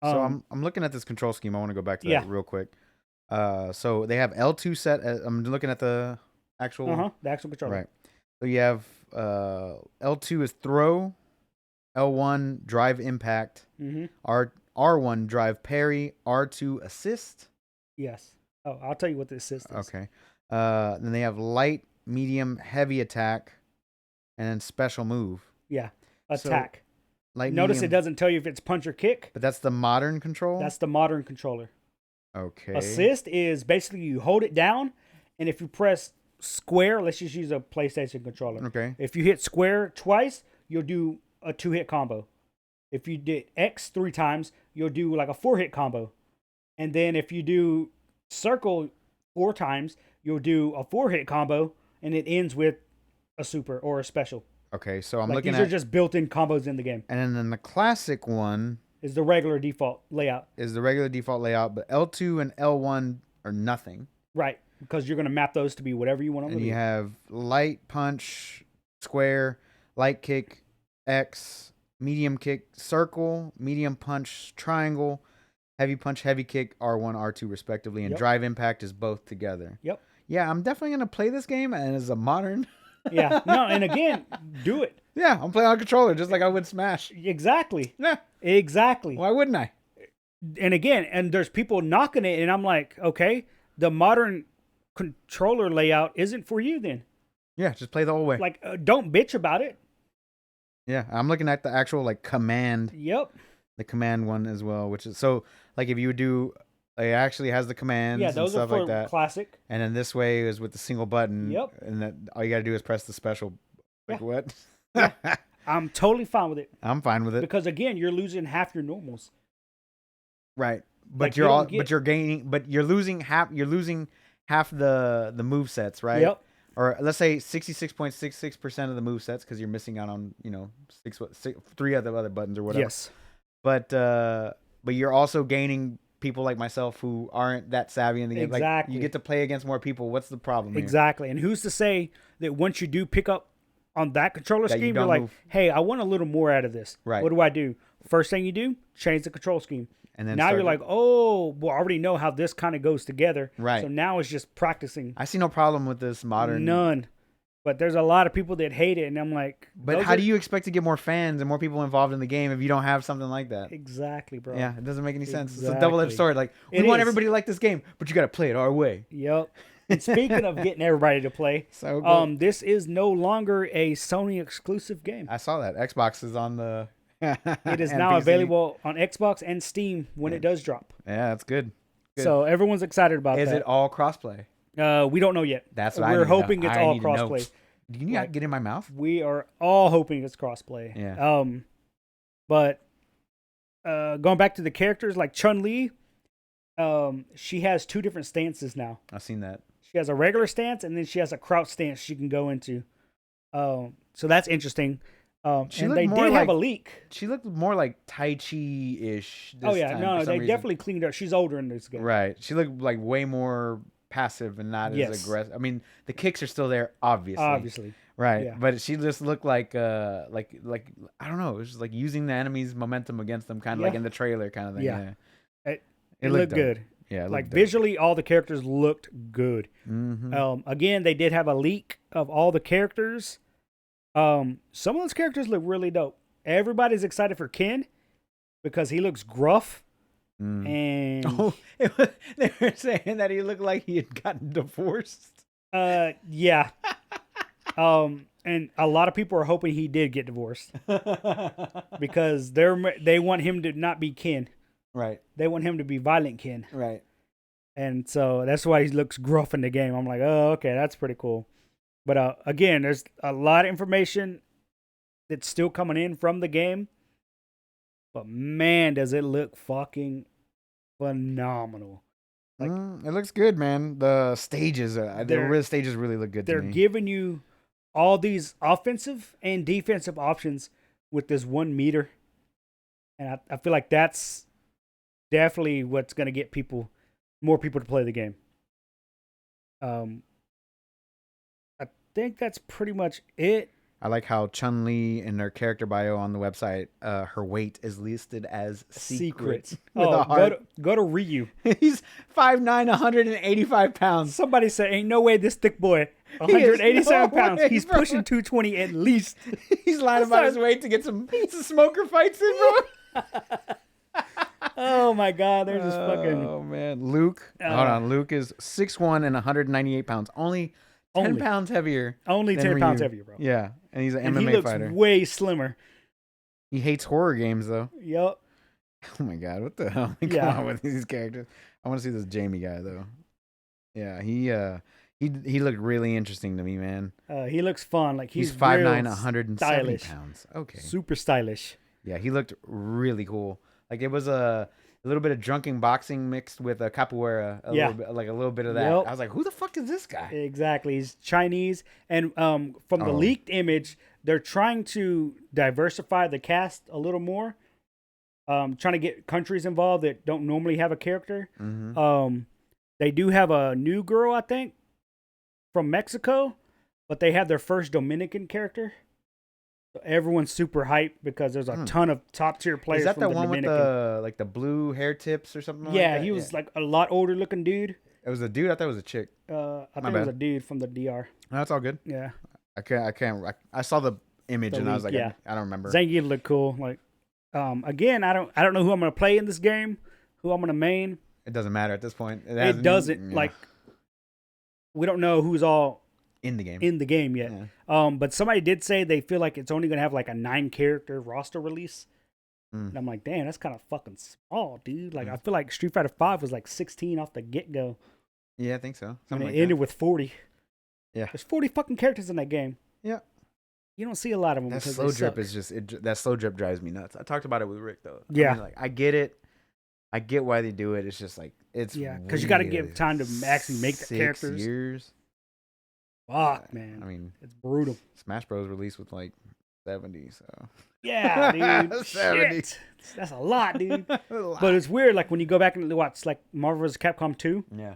So I'm looking at this control scheme. I want to go back to that Yeah. real quick. So they have L2 set. I'm looking at the actual. The actual controller. Right. So you have L2 is throw, L1 drive impact, Mm-hmm. R1 drive parry, R2 assist. Yes. Oh, I'll tell you what the assist is. Okay. Then they have light, medium, heavy attack, and then special move. Yeah. So, Attack. light, Notice medium, it doesn't tell you if it's punch or kick. But that's the modern control. That's the modern controller. Okay. Assist is basically you hold it down, and if you press square, let's just use a PlayStation controller. Okay. If you hit square twice, you'll do a 2-hit combo. If you did X 3 times, you'll do like a 4-hit combo. And then if you do circle 4 times, you'll do a 4-hit combo, and it ends with a super or a special. Okay, so I'm Like looking these at are just built-in combos in the game. and then the classic one Is the regular default layout. is the regular default layout, but L2 and L1 are nothing. Right, because you're going to map those to be whatever you want them And to you be. have light punch, square, light kick, X, medium kick, circle, medium punch, triangle, heavy punch, heavy kick, R1, R2 respectively, and Yep. drive impact is both together. Yep. Yeah, I'm definitely gonna play this game, and as a modern. Yeah, no, and again, do it. Yeah, I'm playing on a controller just like I would Smash. Exactly. Yeah, Exactly. why wouldn't I? And again, and there's people knocking it, and I'm like, okay, the modern controller layout isn't for you then. Yeah, just play the whole way. Like, don't bitch about it. Yeah, I'm looking at the actual like command, Yep. the command one as well, which is so like if you would do, it actually has the commands Yeah, and those are stuff for like that. classic. And then this way is with the single button. Yep. And that all you got to do is press the special. Like Yeah. what? Yeah. I'm totally fine with it I'm fine with it. because again, you're losing half your normals. Right. But Like, you don't but you're gaining, but you're losing half the move sets, right? Yep. Or let's say 66.66% of the move sets because you're missing out on, 3 of the other buttons or whatever. Yes. But you're also gaining people like myself who aren't that savvy in the game. Like Exactly. you get to play against more people. What's the problem here? Exactly. And who's to say that once you do pick up on that controller That you scheme, don't you're like, move. hey, I want a little more out of this. Right. What do I do? First thing you do, change the control scheme. And then Now start you're like, oh, well, I already know how this kind of goes together. Right. So now it's just practicing. I see no problem with this modern. None. But there's a lot of people that hate it, and I'm like, But how do you expect to get more fans and more people involved in the game if you don't have something like that? Exactly, bro. Yeah, it doesn't make any sense. It's a Exactly. double-edged sword. Like, we It want is. everybody to like this game, but you got to play it our way. Yep. And speaking of getting everybody to play, So good. this is no longer a Sony exclusive game. I saw that. Xbox is on the. It is and now PC. available on Xbox and Steam when it does drop. Yeah, that's good. Good. So everyone's excited about Is that. it all crossplay? We don't know yet. That's what I We're need to know. hoping it's I all need to know. crossplay. Can you not get in my mouth? We are all hoping it's crossplay. Yeah. But going back to the characters, like Chun-Li, she has 2 different stances now. I've seen that. She has a regular stance, and then she has a crouch stance she can go into. So that's interesting. And they did have a leak. She looked more like Tai Chi-ish. Oh yeah, no, they definitely cleaned her. She's older in this game. Right. She looked like way more passive and not as aggressive. I mean, the kicks are still there, obviously. Right. Yeah. But she just looked like I don't know. It was just like using the enemy's momentum against them, kind of like in the trailer, kind of thing. Yeah. It looked looked good. Yeah. Like visually, all the characters looked good. Mm-hmm. Again, they did have a leak of all the characters. Some of those characters look really dope. Everybody's excited for Ken because he looks gruff. And they were saying that he looked like he had gotten divorced. Yeah. And a lot of people are hoping he did get divorced because they want him to not be Ken. Right. They want him to be violent Ken. Right. And so that's why he looks gruff in the game. I'm like, oh, okay, that's pretty cool. But again, there's a lot of information that's still coming in from the game. But man, does it look fucking phenomenal. Like, it looks good, man. The stages, the stages really look good to me. They're giving you all these offensive and defensive options with this 1 meter. And I feel like that's definitely what's going to get more people to play the game. I think that's pretty much it. I like how Chun-Li in her character bio on the website, her weight is listed as secret. Oh, go to Ryu. He's 5'9", 185 pounds. Somebody said, ain't no way this thick boy, 187 pounds. Way, he's bro. Pushing 220 at least. He's lying about his weight to get some smoker fights in, bro. Oh my God, there's this fucking. Oh man, Luke. Hold on, Luke is 6'1" and 198 pounds. Only 10 pounds heavier. Only 10 pounds heavier, bro. Yeah, and he's an and MMA he looks fighter. Way slimmer. He hates horror games though. Yep. Oh my God, what the hell? Come on with these characters. I want to see this Jamie guy though. Yeah, he looked really interesting to me, man. He looks fun. Like he's 5'9", 170 stylish. pounds. Okay. Super stylish. Yeah, he looked really cool. Like it was a little bit of drunken boxing mixed with a capoeira, a little bit of that. Yep. I was like, who the fuck is this guy? Exactly. He's Chinese. And from the leaked image, they're trying to diversify the cast a little more. Trying to get countries involved that don't normally have a character. Mm-hmm. They do have a new girl, I think, from Mexico, but they have their first Dominican character. So everyone's super hyped because there's a ton of top tier players. Is that from the the one Dominican. with the blue hair tips or something? Yeah, like that? he was like a lot older looking dude. It was a dude. I thought it was a chick. I think it was a dude from the DR. No, that's all good. Yeah. I saw the image and I was like, yeah. I don't remember. Zangief looked cool. Like, again, I don't know who I'm gonna play in this game, who I'm gonna main. It doesn't matter at this point. It doesn't. Yeah. Like, we don't know who's all in the game yet. Yeah. But somebody did say they feel like it's only gonna have like a 9-character roster release. And I'm like, damn, that's kind of fucking small, dude. Like, I feel like Street Fighter V was like 16 off the get go. Yeah, I think so. And it ended with 40. Yeah. There's 40 fucking characters in that game. Yeah. You don't see a lot of them. That slow drip is just that slow drip drives me nuts. I talked about it with Rick though. Yeah. I mean, like I get it. I get why they do it. It's just like it's because you got to give time to actually make the characters. 6 years. Fuck, man. I mean, it's brutal. Smash Bros. Released with like 70, so. Yeah, dude. 70. Shit. That's a lot, dude. But it's weird, like when you go back and watch like Marvel vs. Capcom 2. Yeah.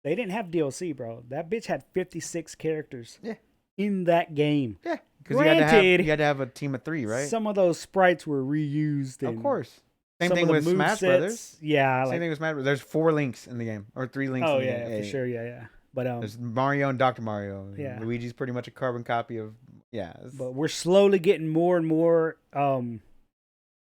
They didn't have DLC, bro. That bitch had 56 characters. Yeah. In that game. Yeah. Because you had to have a team of 3, right? Some of those sprites were reused. Of course. Same thing with Smash Brothers. Yeah. Same thing with Smash Brothers. There's 4 links in the game. Or 3 links in the game. Oh, yeah, for sure. Yeah, yeah. But there's Mario and Dr. Mario. Yeah. Luigi's pretty much a carbon copy of But we're slowly getting more and more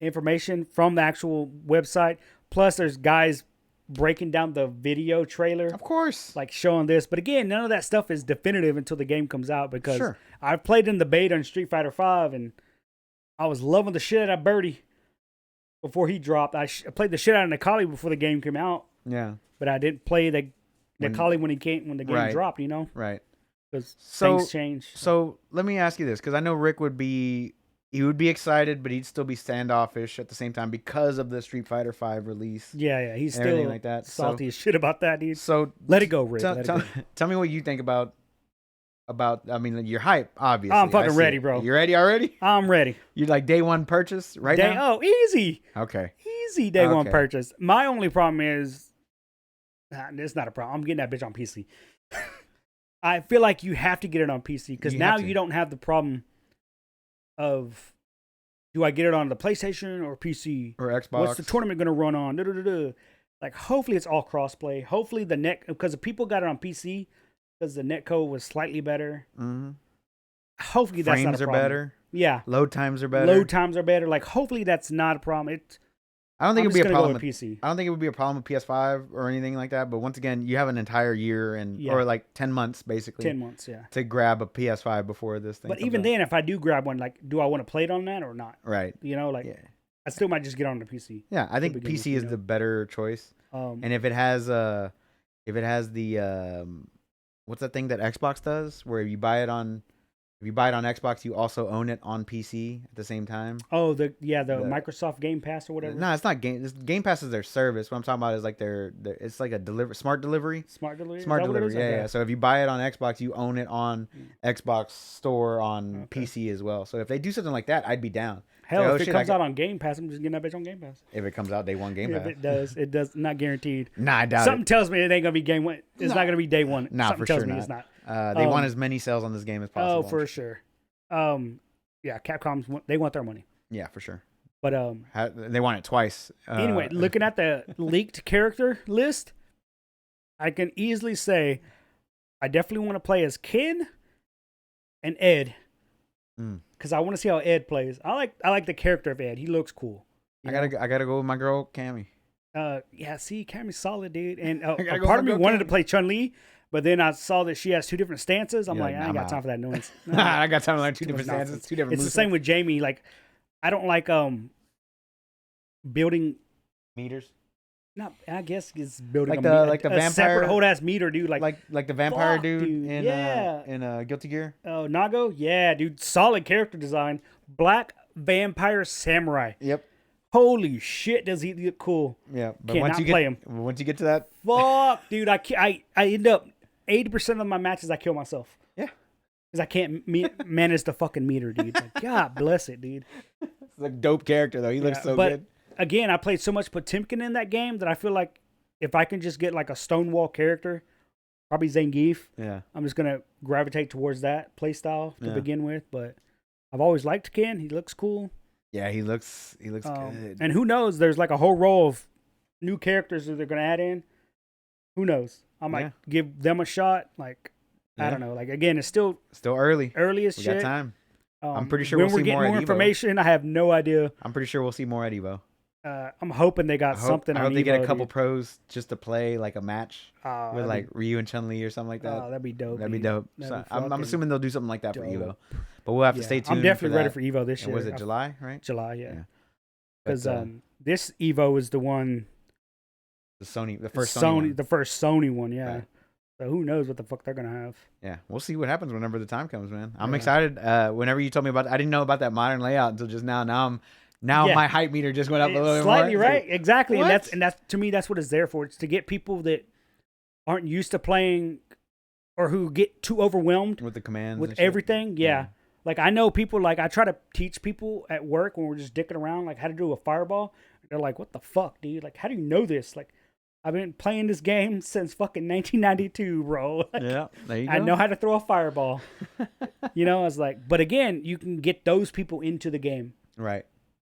information from the actual website. Plus, there's guys breaking down the video trailer, of course, like showing this. But again, none of that stuff is definitive until the game comes out because Sure. I've played in the beta on Street Fighter V, and I was loving the shit out of Birdie before he dropped. I played the shit out of Nikali before the game came out. Yeah. But I didn't play the Nikali when the game dropped. You know, right? Because things change. So let me ask you this, because I know Rick would be excited, but he'd still be standoffish at the same time because of the Street Fighter V release. Yeah, he's still like that. salty as shit about that, dude. So let it go, Rick. Tell me what you think about. I mean, you're hype, obviously. I'm fucking ready, bro. You ready already? I'm ready. You like day one purchase now? Oh, easy. Okay. Easy day one purchase. My only problem is, it's not a problem. I'm getting that bitch on PC. I feel like you have to get it on PC because now you don't have the problem of, do I get it on the PlayStation or PC or Xbox? What's the tournament going to run on? Like, hopefully it's all crossplay. Hopefully because if people got it on PC, because the netcode was slightly better. Mm-hmm. Hopefully that's not a problem. Frames are better. Yeah. Load times are better. Like, hopefully that's not a problem. I don't think it'd be a problem with PC. I don't think it would be a problem with PS5 or anything like that. But once again, you have an entire year or like 10 months basically. 10 months, yeah. To grab a PS5 before this thing. But even then, if I do grab one, like, do I want to play it on that or not? Right. You know, like, I still might just get on the PC. Yeah, I think PC is the better choice. And if it has the what's that thing that Xbox does, where if you buy it on Xbox, you also own it on PC at the same time. Oh, the Microsoft Game Pass or whatever. No, it's not Game Pass is their service. What I'm talking about is like it's like a smart delivery. Smart delivery. Yeah. So if you buy it on Xbox, you own it on Xbox Store on PC as well. So if they do something like that, I'd be down. Hell, if it comes out on Game Pass, I'm just getting that bitch on Game Pass. If it comes out day one Game Pass. If it does. Not guaranteed. Nah, I doubt Something tells me it ain't gonna be game one. It's not gonna be day one. Nah, Something for tells sure me not. It's not. They want as many sales on this game as possible. Oh, for sure. Yeah, Capcom's they want their money. Yeah, for sure. But they want it twice. Anyway, looking at the leaked character list, I can easily say I definitely want to play as Ken and Ed. Because I want to see how Ed plays. I like the character of Ed. He looks cool. I gotta go with my girl Cammy. Yeah, see, Cammy's solid, dude. And part of me wanted to play Chun-Li, but then I saw that she has two different stances. I'm like, I ain't got time for that noise. I got time to learn two different stances, two different. It's the same with Jamie. Like, I don't like building meters. No, I guess it's building like the vampire separate whole ass meter, dude. Like the vampire dude in Guilty Gear. Oh, Nago, yeah, dude, solid character design. Black vampire samurai. Yep. Holy shit, does he look cool? Yeah, but once you get to that, fuck, dude, I end up 80% of my matches I kill myself. Yeah, because I can't manage the fucking meter, dude. Like, God bless it, dude. It's a dope character though. He looks so good. Again, I played so much Potemkin in that game that I feel like if I can just get like a Stonewall character, probably Zangief, I'm just gonna gravitate towards that play style to begin with. But I've always liked Ken. He looks cool. Yeah, he looks good. And who knows? There's like a whole row of new characters that they're gonna add in. Who knows? I might give them a shot. Like I don't know. Like again, it's still early. Early as shit. We got time. I'm pretty sure when we'll see more information. I have no idea. I'm pretty sure we'll see more at Evo. I'm hoping they got something. I hope they Evo, get a couple pros just to play like a match with like be, Ryu and Chun-Li or something like that. That'd be dope. That'd be dope. I'm assuming they'll do something like that for Evo, but we'll have to stay tuned. I'm definitely ready for Evo this year. Was it July? Right? July, yeah. Because this Evo is the one. The first Sony one, yeah. Right. So who knows what the fuck they're gonna have? Yeah, we'll see what happens whenever the time comes, man. I'm excited. Whenever you told me about it, I didn't know about that modern layout until just now. Now my hype meter just went up a little bit more. Slightly, right? Exactly. What? And that's to me, that's what it's there for. It's to get people that aren't used to playing or who get too overwhelmed with the commands, with everything. Yeah. Like I know people. Like I try to teach people at work when we're just dicking around, like how to do a fireball. They're like, "What the fuck, dude? Like, how do you know this?" Like, I've been playing this game since fucking 1992, bro. Like, yeah, there you go. I know how to throw a fireball. I was like, but again, you can get those people into the game. Right.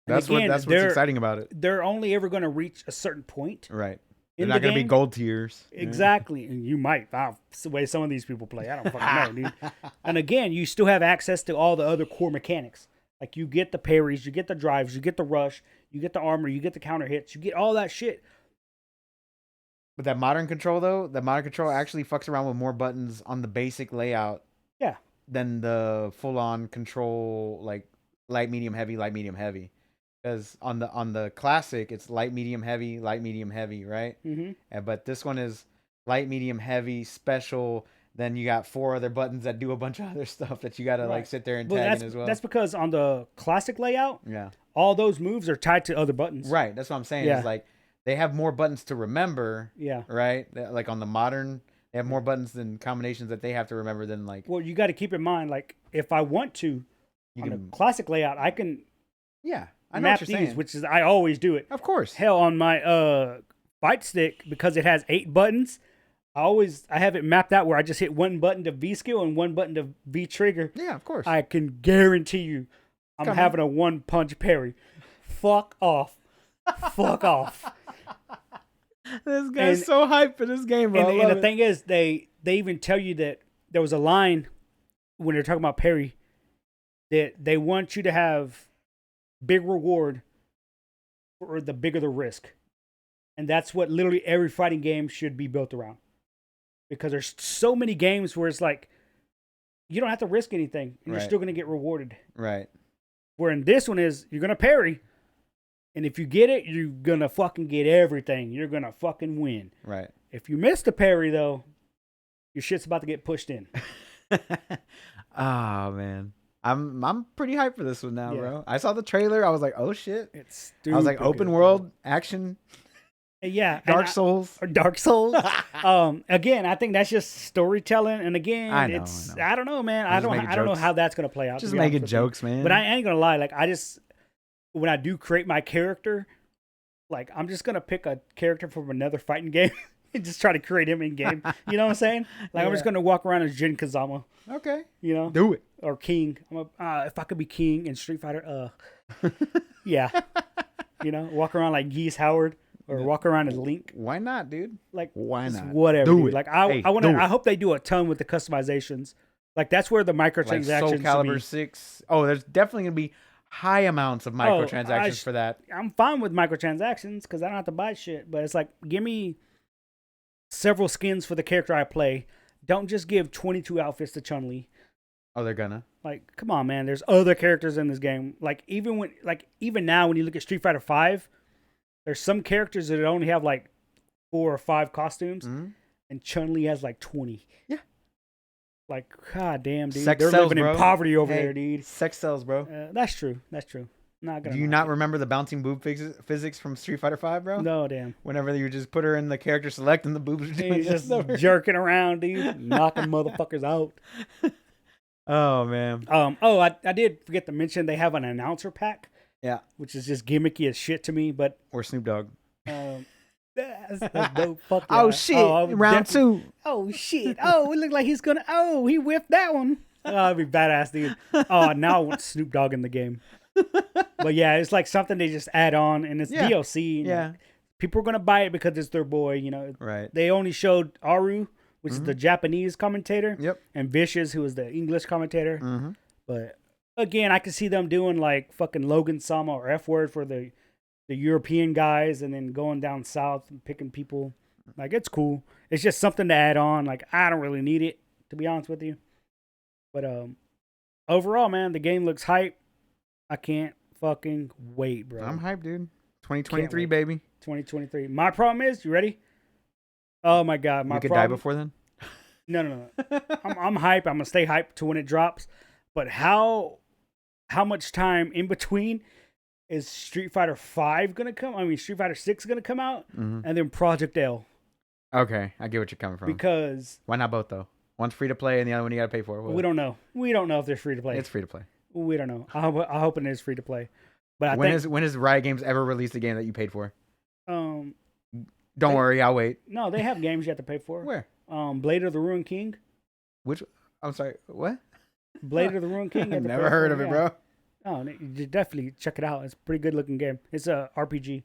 That's what's exciting about it. They're only ever going to reach a certain point. Right. They're in not the gonna be game. gold tiers. Exactly. And you might. That's the way some of these people play. I don't fucking know, dude. And again, you still have access to all the other core mechanics. Like you get the parries, you get the drives, you get the rush, you get the armor, you get the counter hits, you get all that shit. But that modern control though, the modern control actually fucks around with more buttons on the basic layout. Yeah. Than the full on control like light, medium, heavy, light, medium, heavy. Because on the classic, it's light, medium, heavy, light, medium, heavy, right? Mm-hmm. But this one is light, medium, heavy, special. Then you got 4 other buttons that do a bunch of other stuff that you gotta like sit there and tag in as well. That's because on the classic layout, yeah, all those moves are tied to other buttons. right. That's what I'm saying. Yeah. It's like they have more buttons to remember. Yeah. Right. Like on the modern, they have more buttons than combinations that they have to remember than like. Well, you got to keep in mind, like if I want to, on the classic layout, I can. Yeah. I know map what you're these, saying. which is I always do it. Of course. Hell, on my fight stick, because it has 8 buttons, I have it mapped out where I just hit one button to V skill and one button to V trigger. Yeah, of course. I can guarantee you, I'm having a 1-punch parry. Fuck off. Fuck off. This guy's so hyped for this game, bro. And the thing is, they even tell you that there was a line when they're talking about parry that they want you to have big reward or the bigger the risk. And that's what literally every fighting game should be built around. Because there's so many games where it's like, you don't have to risk anything. And you're still going to get rewarded. Right. Where in this one is, you're going to parry. And if you get it, you're going to fucking get everything. You're going to fucking win. Right. If you miss the parry, though, your shit's about to get pushed in. Oh, man. I'm pretty hyped for this one now, bro. I saw the trailer. I was like, oh, shit. It's stupid. I was like, open world action. Yeah. Dark Souls. Or Dark Souls. Again, I think that's just storytelling. And again, I don't know, man. I don't know how that's going to play out. Just making jokes, man. But I ain't going to lie. Like, when I do create my character, like, I'm just going to pick a character from another fighting game and just try to create him in game. You know what I'm saying? Like, I'm just going to walk around as Jin Kazama. Okay. You know? Do it. Or King. If I could be King in Street Fighter, yeah. You know, walk around like Geese Howard. Or walk around as Link. Why not, dude? Like, why not? Whatever. Do dude. it. Like, I hope they do a ton with the customizations. Like, that's where the microtransactions. Like Soul Calibur 6. Oh, there's definitely gonna be high amounts of microtransactions for that. I'm fine with microtransactions because I don't have to buy shit. But it's like, give me several skins for the character I play. Don't just give 22 outfits to Chun-Li. Oh, they're gonna. Like, come on, man. There's other characters in this game. Like, even now when you look at Street Fighter 5. There's some characters that only have like 4 or 5 costumes, and Chun-Li has like 20. Yeah. Like, god damn, dude. They're living in poverty over there, dude. Sex sells, bro. That's true. Not gonna. Do you not remember the bouncing boob physics from Street Fighter 5, bro? No, damn. Whenever you just put her in the character select and the boobs are doing just jerking around, dude. Knocking motherfuckers out. Oh, man. I did forget to mention they have an announcer pack. Yeah. Which is just gimmicky as shit to me, but... Or Snoop Dogg. That's dope. Fuck yeah. Oh, shit. Round 2. Oh, shit. Oh, it looked like he's gonna... Oh, he whiffed that one. Oh, that'd be badass, dude. Oh, now I want Snoop Dogg in the game. But yeah, it's like something they just add on, and it's DLC. Yeah. Like, people are gonna buy it because it's their boy, you know. Right. They only showed Aru, which is the Japanese commentator. Yep. And Vicious, who is the English commentator. Mm-hmm. But... Again, I could see them doing like fucking Logan Sama or F Word for the European guys and then going down south and picking people. Like, it's cool. It's just something to add on. Like, I don't really need it, to be honest with you. But overall, man, the game looks hype. I can't fucking wait, bro. I'm hyped, dude. 2023, baby. 2023. My problem is, you ready? Oh, my God. You could die before then? No. I'm hype. I'm going to stay hyped to when it drops. But how much time in between is Street Fighter 5 going to come? I mean, Street Fighter 6 going to come out? And then Project L. Okay, I get what you're coming from. Because... Why not both, though? One's free to play and the other one you got to pay for. We don't know. We don't know if they're free to play. It's free to play. We don't know. I hope it is free to play. But when has Riot Games ever released a game that you paid for? Don't worry, I'll wait. No, they have games you have to pay for. Where? Blade of the Ruined King. Which? I'm sorry, what? Blade of the Ruined King. I've never heard of it, bro. Oh, you definitely check it out. It's a pretty good looking game. It's a RPG.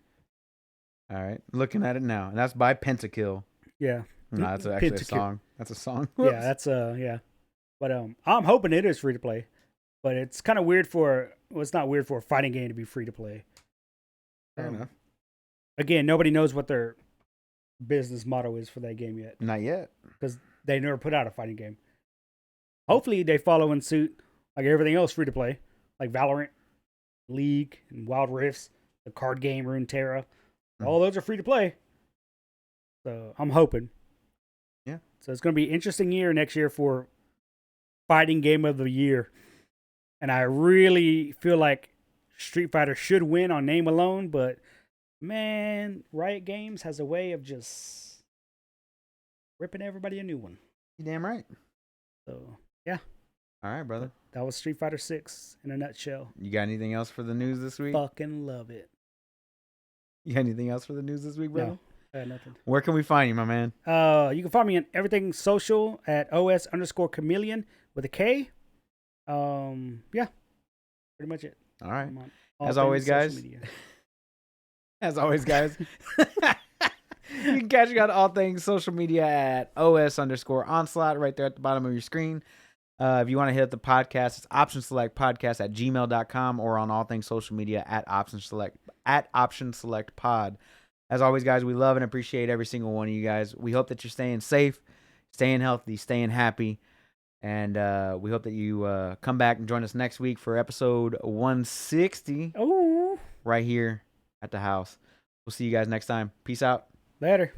All right, looking at it now, and that's by Pentakill. Yeah. No, that's actually a Pentakill. song. That's a song. Yeah, that's yeah. But I'm hoping it is free to play. But it's kind of weird it's not weird for a fighting game to be free to play. Fair enough. Again, nobody knows what their business motto is for that game yet. Not yet. Because they never put out a fighting game. Hopefully they follow in suit like everything else free to play. Like Valorant, League, and Wild Rifts, the card game, Runeterra. All those are free to play. So I'm hoping. Yeah. So it's going to be an interesting year next year for fighting game of the year. And I really feel like Street Fighter should win on name alone, but man, Riot Games has a way of just ripping everybody a new one. You damn right. So, yeah. All right, brother. That was Street Fighter 6 in a nutshell. You got anything else for the news this week? Fucking love it. You got anything else for the news this week, brother? No, I got nothing. Where can we find you, my man? You can find me on everything social at OS_chameleon with a K. Yeah. Pretty much it. All right. I'm on all As things always, social guys. media. As always, guys. You can catch me on all things social media at OS_onslaught right there at the bottom of your screen. If you want to hit up the podcast, it's optionselectpodcast@gmail.com or on all things social media at optionselectpod. As always, guys, we love and appreciate every single one of you guys. We hope that you're staying safe, staying healthy, staying happy. And we hope that you come back and join us next week for episode 160 Oh, right here at the house. We'll see you guys next time. Peace out. later.